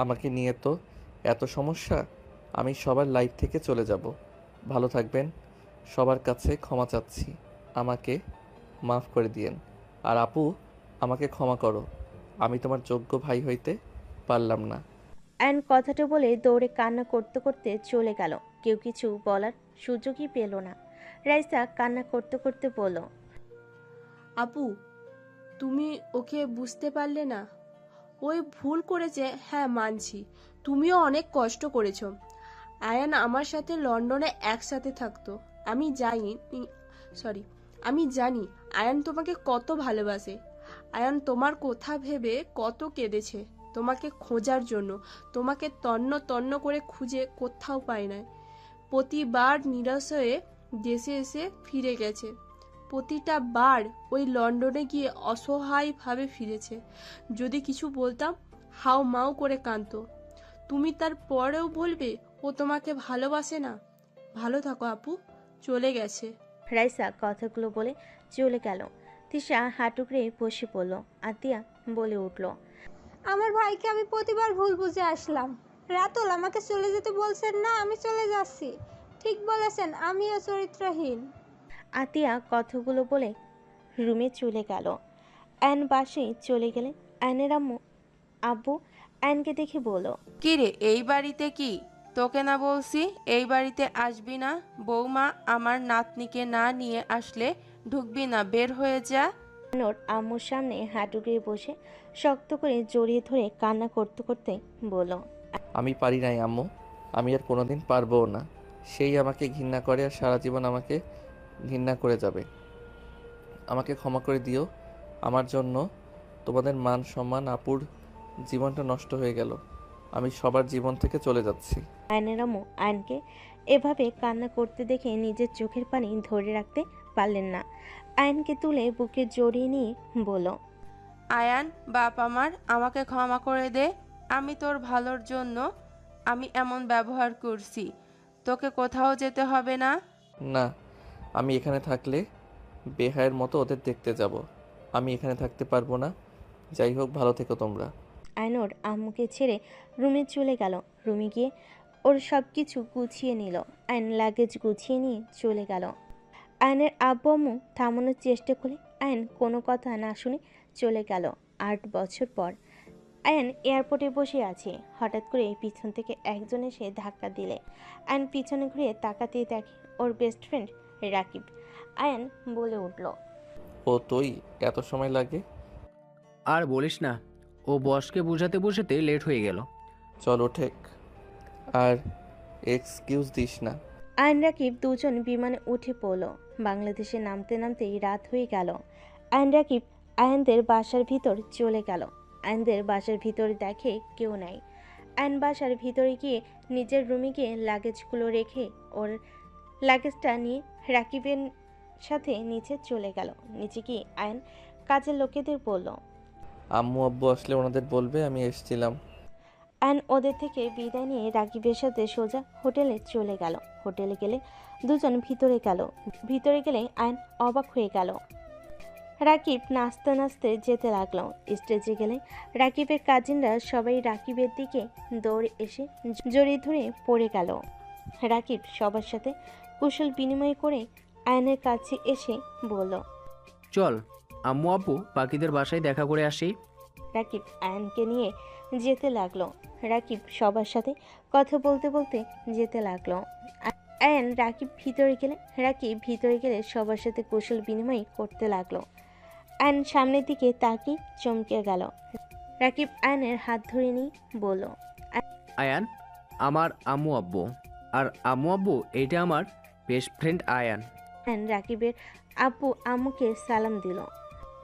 আমাকে নিয়ে তো এত সমস্যা, আমি সবার লাইফ থেকে চলে যাব। ভালো থাকবেন। সবার কাছে ক্ষমা চাচ্ছি, আমাকে মাফ করে দিয়েন। আর আপু, আমাকে ক্ষমা করো, আমি তোমার যোগ্য ভাই হইতে পারলাম না। আয়ন কথাটা বলে দৌড়ে কান্না করতে করতে চলে গেল। কেউ কিছু বলার সুযোগই পেল না। রাইসা কান্না করতে করতে বলল, আপু, তুমি ওকে বুঝতে পারলে না? ওই ভুল করেছে, হ্যাঁ মানছি। তুমিও অনেক কষ্ট করেছো। আয়ান আমার সাথে লন্ডনে একসাথে থাকতো। আমি জানি আয়ান তোমাকে কত ভালোবাসে। আয়ান তোমার কথা ভেবে কত কেঁদেছে তোমাকে খোঁজার জন্য। তোমাকে তন্ন তন্ন করে খুঁজে কোথাও পায় না। প্রতিবার নিরাশ হয়ে দেশে এসে ফিরে গেছে। প্রতিটা বার ওই লন্ডনে গিয়ে অসহায়ভাবে ফিরেছে। যদি কিছু বলতাম হাউ মাউ করে কাঁদতো। তুমি তার পরেও বলবে ও তোমাকে ভালোবাসে না? ভালো থাকো আপু, চলে গেছে। রাইসা কথাগুলো বলে চলে গেল। তিশা হাঁটুকড়ে বসে পড়ল। আতিয়া বলে উঠল, আমার ভাইকে আমি প্রতিবার ভুল বুঝে আসলাম। রাতুল আমাকে চলে যেতে বলছেন না, আমি চলে যাচ্ছি। ঠিক বলেছেন, আমিও চরিত্রহীন। আতিয়া কথাগুলো বলে রুমে চলে গেল। অ্যান বাসে চলে গেলে অ্যানের আব্বু অ্যানকে দেখে বলল, কি রে, এই বাড়িতে কি তোকে না বলছি এই বাড়িতে আসবি না? বৌমা আমার নাতনিকে না নিয়ে আসলে ঢুকবি না, বের হয়ে যা। ওর আম্মুর সামনে হাঁটু গিয়ে বসে শক্ত করে জড়িয়ে ধরে কান্না করতে করতে বলল, আমি পারি নাই আম্মু, আমি আর কোনোদিন পারবো না। সেই আমাকে ঘৃণা করে আর সারা জীবন আমাকে ঘৃণা করে যাবে। আমাকে ক্ষমা করে দিও। আমার জন্য তোমাদের মান সম্মান, আপুর জীবনটা নষ্ট হয়ে গেল। আমি সবার জীবন থেকে চলে যাচ্ছি। আয়নের আম্মু আয়নকে এভাবে কান্না করতে দেখে নিজের চোখের পানি ধরে রাখতে পারলেন না। আয়নকে তুলে বুকে জড়িয়ে নিয়ে বলল, আয়ান, বাপ আমার, আমাকে ক্ষমা করে দে। আমি তোর ভালোর জন্য আমি এমন ব্যবহার করছি। তোকে কোথাও যেতে হবে না। না, আমি এখানে থাকলে বেহায়ের মতো ওদের দেখতে যাব। আমি এখানে থাকতে পারবো না। যাই হোক, ভালো থেকো তোমরা। আয়নোর আম্মুকে ছেড়ে রুমে চলে গেল। রুমে গিয়ে ওর সব কিছু গুছিয়ে নিল। আয়ন লাগেজ গুছিয়ে নিয়ে চলে গেল। আয়নের আব্বু আম্মু থামানোর চেষ্টা করে আয়ন কোনো কথা না শুনে চলে গেল। 8 বছর পর আয়ন এয়ারপোর্টে বসে আছে। হঠাৎ করে পিছন থেকে একজন এসে ধাক্কা দিলে আয়ন পিছনে ঘুরে তাকাতেই দেখে ওর বেস্ট ফ্রেন্ড রাকিব। আয়ন বলে উঠল, ও তুই, এত সময় লাগে? আর বলিস না, ও বসকে বোঝাতে বোঝাতে লেট হয়ে গেল। চল ওঠেক, আর এক্সকিউজ দিস না। আয়ন রাকিব দুজন বিমানে উঠে পড়ল। বাংলাদেশে নামতে নামতেই রাত হয়ে গেল। আয়ন রাকিব আয়নদের বাসার ভিতর চলে গেল। আয়নদের বাসার ভিতরে দেখে কেউ নাই। আয়ন বাসার ভিতরে গিয়ে নিজের রুমে গিয়ে লাগেজগুলো রেখে ওর লাগেজটা নিয়ে রাকিবের সাথে নিচে চলে গেল। নিচে গিয়ে আয়ন কাজের লোকেদের বলল, আম্মু আব্বু আসলে ওনাদের বলবে আমি এসেছিলাম। আয়ন ওদের থেকে বিদায় নিয়ে রাকিবের সাথে সোজা হোটেলে চলে গেল। হোটেলে গেলে দুজন ভিতরে গেল। ভিতরে গেলে আয়ন অবাক হয়ে গেল। রাকিব নাচতে নাচতে যেতে লাগলো। স্টেজে গেলে রাকিবের কাজিনরা সবাই রাকিবের দিকে দৌড়ে এসে জড়িয়ে ধরে পড়ে গেল। রাকিব সবার সাথে কুশল বিনিময় করে আয়নের কাছে এসে বলল, চল আম্মু আব্বু বাকিদের বাসায় দেখা করে আসি। রাকিব আয়নকে নিয়ে যেতে লাগলো। রাকিব সবার সাথে কথা বলতে বলতে যেতে লাগলো। আয়ন রাকিব ভিতরে গেলে সবার সাথে কুশল বিনিময় করতে লাগলো। আয়ন সামনের দিকে তাকিয়ে চমকে গেল। রাকিব আয়নের হাত ধরে নিয়ে বলল, আয়ান আমার আম্মু আব্বু, আর আম্মু আব্বু এইটা আমার বেস্ট ফ্রেন্ড আয়ান। আয়ন রাকিবের আব্বু আম্মুকে সালাম দিল।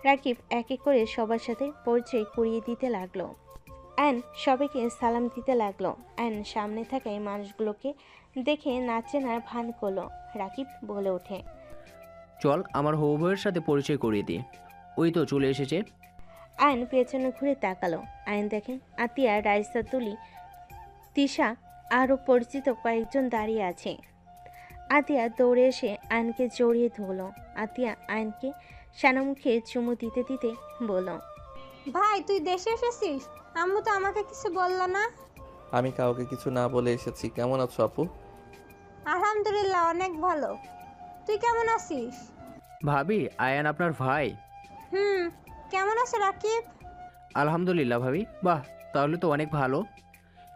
রাকিব এক এক করে সবার সাথে পরিচয় করিয়ে দিতে লাগলো। আয়ন সবাইকে সালাম দিতে লাগলো। আয়ন সামনে থাকা এই মানুষগুলোকে দেখে না চেনার ভান করলো। রাকিব বলে ওঠে, চল আমার হবু বউয়ের সাথে পরিচয় করিয়ে দিই। ওই তো চলে এসেছে। আয়ন পেছনে ঘুরে তাকালো। আয়ন দেখে আতিয়া, রাইসা, তুলি, তিশা আরও পরিচিত কয়েকজন দাঁড়িয়ে আছে। আতিয়া দৌড়ে এসে আয়নকে জড়িয়ে ধরলো। আতিয়া আয়নকে সানামুখে চুমু দিতে দিতে বলল, ভাই তুই দেশে এসেছিস? আম্মু তো আমাকে কিছু বললো না। আমি কাউকে কিছু না বলে এসেছি। কেমন আছো আপু? আলহামদুলিল্লাহ, অনেক ভালো। তুই কেমন আছিস? ভাবি, আয়ান আপনার ভাই? কেমন আছো রাকিব? আলহামদুলিল্লাহ ভাবি। বাহ, তাহলে তো অনেক ভালো।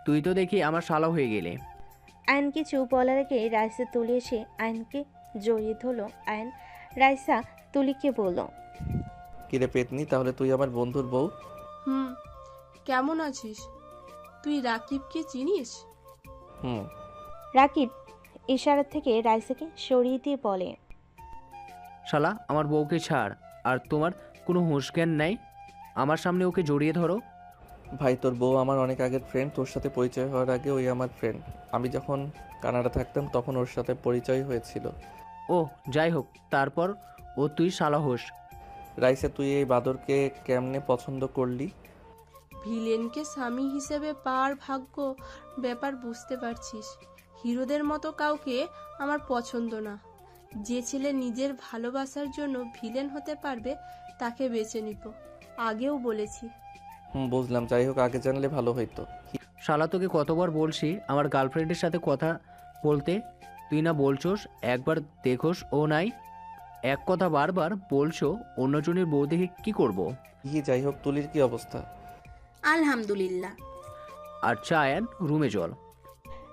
তুই তো দেখি আমার শালা হয়ে গেলে। আয়ন কিছু বলার আগে রাইসা তুলি এসে আয়নকে জড়িয়ে ধরলো। আয়ন রাইসা তুলিকে বলল, কিরে পেতনি, তাহলে তুই আমার বন্ধুর বউ? কেমন আছিস? তুই রাকিবকে চিনিস? রাকিব ইশারা থেকে রাইসাকে সরিয়ে দিয়ে বলে, শালা আমার বউকে ছাড়। আর তোমার কোনো হুঁশ জ্ঞান নাই? আমার সামনে ওকে জড়িয়ে ধরো। ভাই, তোর বউ আমার অনেক আগের ফ্রেন্ড। তোর সাথে পরিচয় হওয়ার আগে ওই আমার ফ্রেন্ড। আমি যখন কানাডা থাকতাম তখন ওর সাথে পরিচয় হয়েছিল। ও যাই হোক, তারপর ও তুই শালা হোস। রাইসা, তুই এই বাদরকে কেমনে পছন্দ করলি? ভিলেনকে স্বামী হিসেবে পাওয়ার ভাগ্য ব্যাপার বুঝতে পারছিস। হিরোদের মতো কাউকে আমার পছন্দ না। যে ছেলে নিজের ভালোবাসার জন্য ভিলেন হতে পারবে তাকে বেছে নিব, আগেও বলেছি। বুঝলাম। যাই হোক, আগে জানলে ভালো হইতো। শালা তোকে কতবার বলছি আমার গার্লফ্রেন্ডের সাথে কথা বলতে, তুই না বলছোস? একবার দেখোস ও নাই, এক কথা বারবার বলছো। অন্যজনের বউ দেখে কি করব? যাই হোক, তুলির কি অবস্থা? আলহামদুলিল্লাহ। আচ্ছা আয়ান, রুমে চল।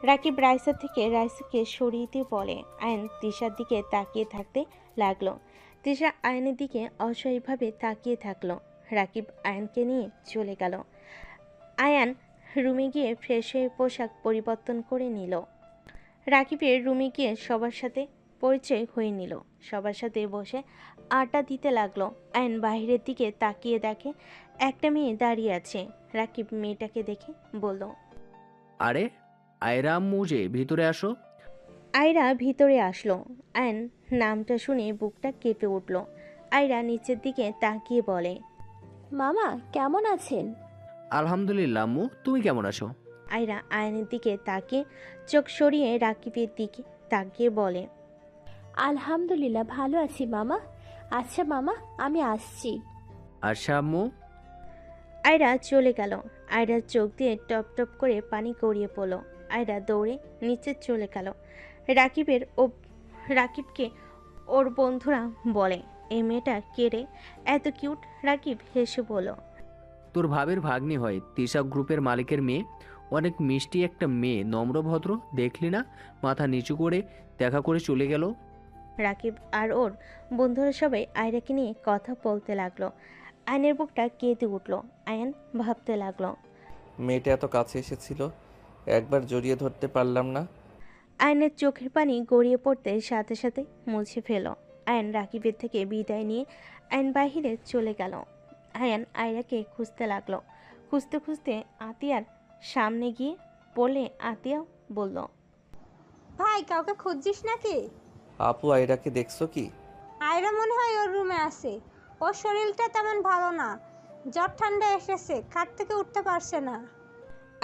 রাকিব রাইসা থেকে রাইসাকে সরিয়ে দিয়ে বলে। আয়ন তিশার দিকে তাকিয়ে থাকতে লাগলো। তিশা আয়নের দিকে অসহায়ভাবে তাকিয়ে থাকলো। রাকিব আয়নকে নিয়ে চলে গেল। আয়ান রুমে গিয়ে ফ্রেশ হয়ে পোশাক পরিবর্তন করে নিল। রাকিবের রুমে গিয়ে সবার সাথে পরিচয় হয়ে নিল। সবার সাথে বসে আড্ডা দিতে লাগলো। আয়ন বাইরের দিকে তাকিয়ে দেখে একটা মেয়ে দাঁড়িয়ে আছে। রাকিব মেয়েটাকে দেখে বলল, আরে আয়রা আম্মু যে, ভিতরে আসো। আয়রা ভিতরে আসলো। আয়ন নামটা শুনে বুকটা কেঁপে উঠল। আয়রা নিচের দিকে তাকিয়ে বলে, মামা কেমন আছেন? আলহামদুলিল্লাহ আম্মু, তুমি কেমন আছো? আয়রা আয়নের দিকে তাকিয়ে চোখ সরিয়ে রাকিবের দিকে তাকিয়ে বলে, আলহামদুলিল্লাহ ভালো আছি মামা। আচ্ছা মামা, আমি আসছি। আচ্ছা আম্মু। আয়রা চলে গেল। আয়রার চোখ দিয়ে টপ টপ করে পানি গড়িয়ে পড়ল। আয়রা দৌড়ে নিচে চলে গেল। রাকিবকে ওর বন্ধুরা বলে, এই মেয়েটা কে রে, এত কিউট? রাকিব হেসে বলল, তোর ভাবের ভাগ্নি হয়, তিশা গ্রুপের মালিকের মেয়ে। অনেক মিষ্টি একটা মেয়ে, নম্রভদ্র। দেখলি না, মাথা নিচু করে দেখা করে চলে গেল। রাকিব আর ওর বন্ধুরা সবাই আয়রাকে নিয়ে কথা বলতে লাগলো। আয়নের বুকটা কেঁদে উঠল। আয়ন ভাবতে লাগলো, মেয়েটা এত কাছে এসেছিল, একবার জড়িয়ে ধরতে পারলাম না। আয়নের চোখের পানি গড়িয়ে পড়তে সাথে সাথে মুছে ফেল। আয়ন রাকিবের থেকে বিদায় নিয়ে আয়ন বাহিরে চলে গেল। আয়ন আয়রাকে খুঁজতে লাগলো। খুঁজতে খুঁজতে আতিয়ার সামনে গিয়ে বলে, আতিয়া বলল, ভাই কাউকে খুঁজছিস নাকি? আপু, আয়রাকে দেখছো কি? আয়রা মনে হয় ওর রুমে আছে। ওর শরীরটা তেমন ভালো না, জ্বর ঠান্ডা এসেছে, খাট থেকে উঠতে পারছে না।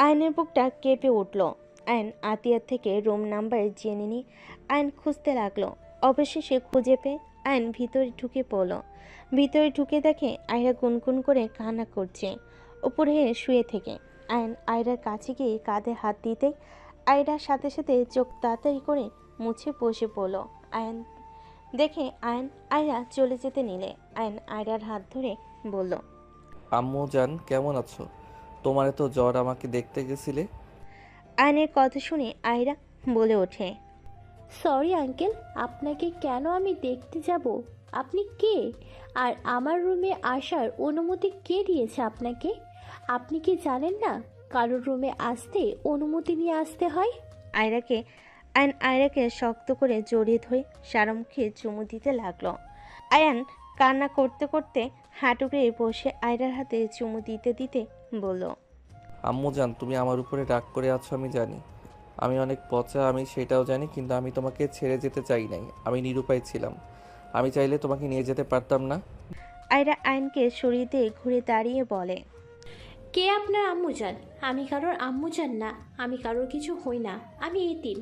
আয়নের বুকটা কেঁপে উঠল। আয়ন আতিয়ার থেকে রুম নাম্বার জেনে নিয়ে আয়ন খুঁজতে লাগলো। অবশেষে খুঁজে পেয়ে আয়ন ভিতরে ঢুকে পড়ল। ভিতরে ঢুকে দেখে আয়রা গুনগুন করে কান্না করছে উপরে শুয়ে থেকে। আয়ন আয়রার কাছে গিয়ে কাঁধে হাত দিতে আয়রার সাথে সাথে চোখ তাড়াতাড়ি করে মুছে বসে পড়ল। আয়ন দেখে আয়রা চলে যেতে নিলে আয়ন আয়রার হাত ধরে বলল, আম্মু জান, কেমন আছো? তোমার তো জ্বর, আমাকে দেখতে গেছিলে। আয়নের কথা শুনে আয়রা বলে ওঠে, সরি আঙ্কেল, আপনাকে কেন আমি দেখতে যাব? আপনি কে? আর আমার রুমে আসার অনুমতি কে দিয়েছে আপনাকে? আপনি কি জানেন না কারোর রুমে আসতে অনুমতি নিয়ে আসতে হয়? আয়রাকে শক্ত করে জড়িয়ে ধরে সারমুখে চুমু দিতে লাগলো। আয়ান কান্না করতে করতে হাঁটু গেড়ে বসে আয়রার হাতে চুমু দিতে দিতে বলল, আম্মু জান, তুমি আমার উপরে রাগ করে আছো আমি জানি। আমি অনেক পচা, আমি সেটাও জানি, কিন্তু আমি তোমাকে ছেড়ে যেতে চাই নাই। আমি নিরুপায় ছিলাম। আমি চাইলে তোমাকে নিয়ে যেতে পারতাম না? আয়রা আয়নকে সরিয়ে দিয়ে ঘুরে দাঁড়িয়ে বলে, কে আপনার আম্মুজান? আমি কারোর আম্মুজান না, আমি কারোর কিছু হই না, আমি এতিম,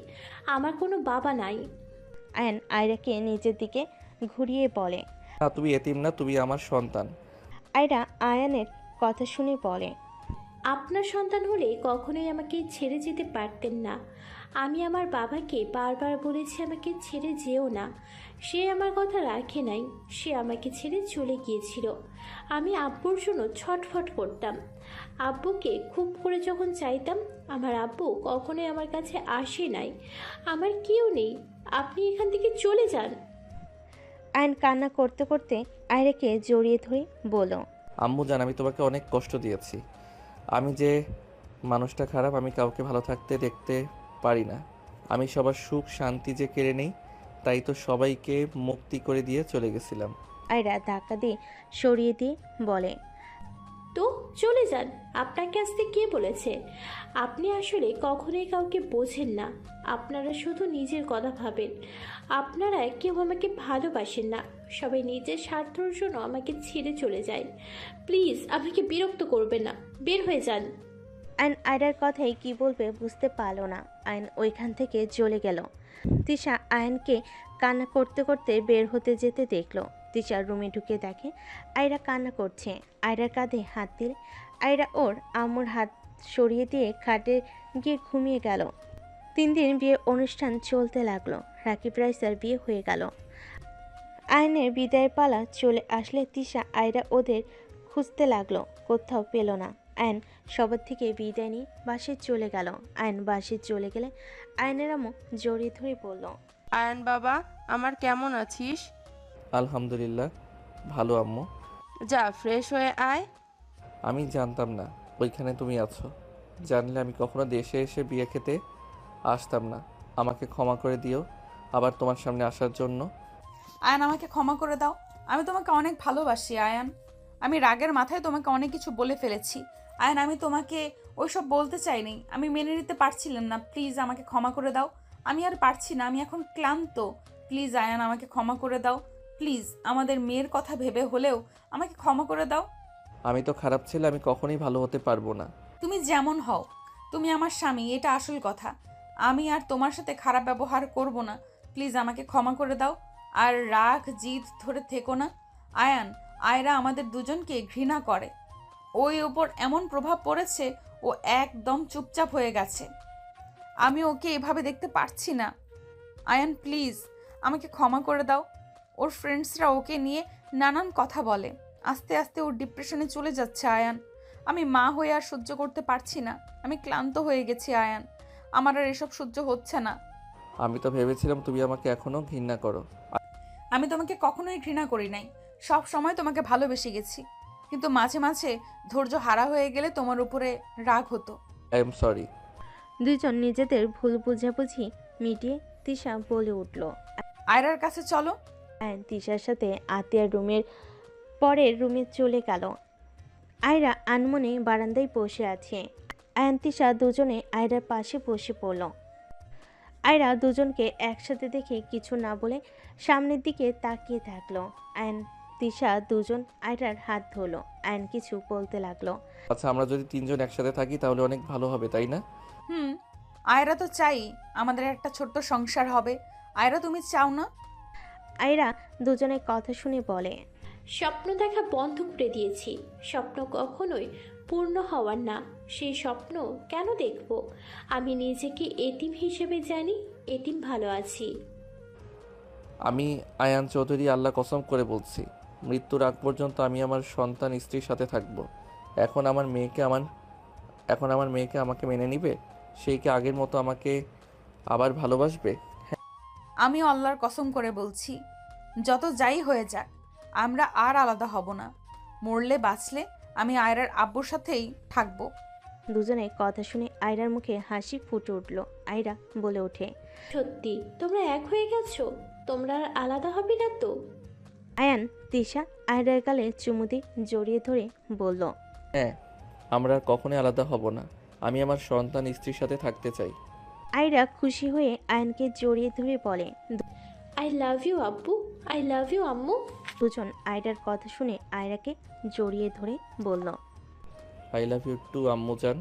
আমার কোনো বাবা নাই। আয়ন আয়রাকে নিজের দিকে ঘুরিয়ে বলে। না, তুমি এতিম না, তুমি আমার সন্তান। আয়রা আয়ানের কথা শুনে বলে, আপনার সন্তান হলে কখনোই আমাকে ছেড়ে যেতে পারতেন না। আমি আমার বাবাকে বারবার বলেছি আমাকে ছেড়ে যেও না, সে আমার কথা রাখে নাই, সে আমাকে ছেড়ে চলে গিয়েছিল। আমি আব্বুর জন্য ছটফট করতাম, আব্বুকে খুব করে যখন চাইতাম, আমার আব্বু কখনোই আমার কাছে আসে নাই। আমার কেউ নেই, আপনি এখান থেকে চলে যান। আয়ন কান্না করতে করতে আয়রাকে জড়িয়ে ধরে বলল, আম্মু জান, আমি তোমাকে অনেক কষ্ট দিয়েছি। আমি যে মানুষটা খারাপ, আমি কাউকে ভালো থাকতে দেখতে পারি না। আমি সবার সুখ শান্তি যে কেড়ে নেই, তাই তো সবাইকে মুক্তি করে দিয়ে চলে গেছিলাম। আয়রা ধাক্কা দিয়ে সরিয়ে দিয়ে বলে, তো চলে যান, আপনাকে আসতে কে বলেছে? আপনি আসলে কখনোই কাউকে বোঝেন না, আপনারা শুধু নিজের কথা ভাবেন। আপনারা কেউ আমাকে ভালোবাসেন না, সবাই নিজের স্বার্থের জন্য আমাকে ছেড়ে চলে যায়। প্লিজ আমাকে বিরক্ত করবেন না, বের হয়ে যান। আয়ন আয়রার কথাই কি বলবে বুঝতে পারল না। আয়ন ওইখান থেকে চলে গেল। তিশা আয়নকে কান্না করতে করতে বের হতে যেতে দেখলো। তিশার রুমে ঢুকে দেখে আয়রা কান্না করছে। আয়রার কাঁধে হাত দিলে আয়রা ওর আম্মুর হাত সরিয়ে দিয়ে খাটে গিয়ে ঘুমিয়ে গেল। 3 দিন বিয়ে অনুষ্ঠান চলতে লাগলো। রাকিব রাইসার বিয়ে হয়ে গেল। আয়নের বিদায়ের পালা চলে আসলে তিশা আয়রা ওদের খুঁজতে লাগলো, কোথাও পেল না। আয়ন সবার থেকে বিদায় নিয়ে বাসে চলে গেল। আয়ন বাসে চলে গেলে আয়নের আম্মু জড়িয়ে ধরে বলল, আয়ান বাবা, আমার কেমন আছিস? আলহামদুলিল্লাহ ভালো আম্মু। যা ফ্রেশ হয়ে আয়। আমি জানতাম না ওইখানে তুমি আছো। জানলে আমি কখনো দেশে এসে বিয়ে খেতে আসতাম না। আমাকে ক্ষমা করে দিও আবার তোমার সামনে আসার জন্য। আয়ান, আমাকে ক্ষমা করে দাও। আমি তোমাকে অনেক ভালোবাসি আয়ান। আমি রাগের মাথায় তোমাকে অনেক কিছু বলে ফেলেছি আয়ান। আমি তোমাকে ওইসব বলতে চাইনি, আমি মেনে নিতে পারছিলাম না। প্লিজ আমাকে ক্ষমা করে দাও। আমি আর পারছি না, আমি এখন ক্লান্ত। প্লিজ আয়ান, আমাকে ক্ষমা করে দাও। প্লিজ, আমাদের মেয়ের কথা ভেবে হলেও আমাকে ক্ষমা করে দাও। আমি তো খারাপ ছেলে, আমি কখনোই ভালো হতে পারবো না। তুমি যেমন হও, তুমি আমার স্বামী, এটা আসল কথা। আমি আর তোমার সাথে খারাপ ব্যবহার করব না। প্লিজ আমাকে ক্ষমা করে দাও। আর রাগ জিদ ধরে থেকো না আয়ান। আয়রা আমাদের দুজনকে ঘৃণা করে। ওই ওপর এমন প্রভাব পড়েছে, ও একদম চুপচাপ হয়ে গেছে। আমি ওকে এভাবে দেখতে পারছি না আয়ান। প্লিজ আমাকে ক্ষমা করে দাও। ওর ফ্রেন্ডসরা ওকে নিয়ে নানান কথা বলে। আস্তে আস্তে ওর ডিপ্রেশনে চলে যাচ্ছে আয়ান। আমি মা হয়ে আর সহ্য করতে পারছি না। আমি ক্লান্ত হয়ে গেছি আয়ান, আমার আর এসব সহ্য হচ্ছে না। আমি তো ভেবেছিলাম তুমি আমাকে এখনো ঘৃণা করো। আমি তোমাকে কখনোই ঘৃণা করি নাই, সব সময় তোমাকে ভালোবেসে গেছি। কিন্তু মাঝে মাঝে ধৈর্য হারা হয়ে গেলে তোমার উপরে রাগ হতো। I am sorry. দুজন নিজেদের ভুল বুঝাবুঝি মিটিয়ে তিশা বলে উঠল, আয়রার কাছে চলো। আয়ন তিশার সাথে আতিয়ার রুমের পরের রুমে চলে গেল। আয়রা আনমনে বারান্দায় বসে আছে। আয়ন তিশা দুজনে আয়রার পাশে বসে পড়ল। আয়রা দুজনকে একসাথে দেখে কিছু না বলে সামনের দিকে তাকিয়ে থাকলো। আয়ন তিশা দুজন আয়রার হাত ধরলো। আয়ন কিছু বলতে লাগলো। আচ্ছা, আমরা যদি 3 জন একসাথে থাকি তাহলে অনেক ভালো হবে, তাই না? আয়রা তো চাই আমাদের একটা ছোট্ট সংসার হবে। আয়রা, তুমি চাও না? আয়রা দুজনের কথা শুনে বলে, স্বপ্ন দেখা বন্ধ করে দিয়েছি। স্বপ্ন কখনোই পূর্ণ হওয়ার না, সেই স্বপ্ন কেন দেখব? আমি নিজেকে এতিম হিসেবে জানি, এতিম ভালো আছি। আমি আয়ান চৌধুরী আল্লাহ কসম করে বলছি, মৃত্যুর আগ পর্যন্ত আমি আমার সন্তান স্ত্রীর সাথে থাকব। এখন আমার মেয়েকে আমাকে মেনে নিবে? সেই কি আগের মতো আমাকে আবার ভালোবাসবে? আমিও আল্লাহর কসম করে বলছি, যত যাই হয়ে যাক আমরা আর আলাদা হব না। মরলে বাঁচলে আমি আয়রার আব্বুর সাথেই থাকবো। দুজনের কথা শুনে আয়রার মুখে হাসি ফুটে উঠল। আয়রা বলে ওঠে, সত্যি তোমরা এক হয়ে গেছো? তোমরা আর আলাদা হবে না তো? আয়ান তিশা আয়রার গালে চুমু দিয়ে জড়িয়ে ধরে বলল, হ্যাঁ। আমরা আর কখনোই আলাদা হব না। আমি আমার সন্তান স্ত্রীর সাথে থাকতে চাই। আয়রা খুশি হয়ে আয়নকে জড়িয়ে ধরে বলে। আই লাভ ইউ আব্বু, আই লাভ ইউ আম্মু। দুজন আয়রার কথা শুনে আয়রাকে জড়িয়ে ধরে বলল, আই লাভ ইউ টু আম্মু জান।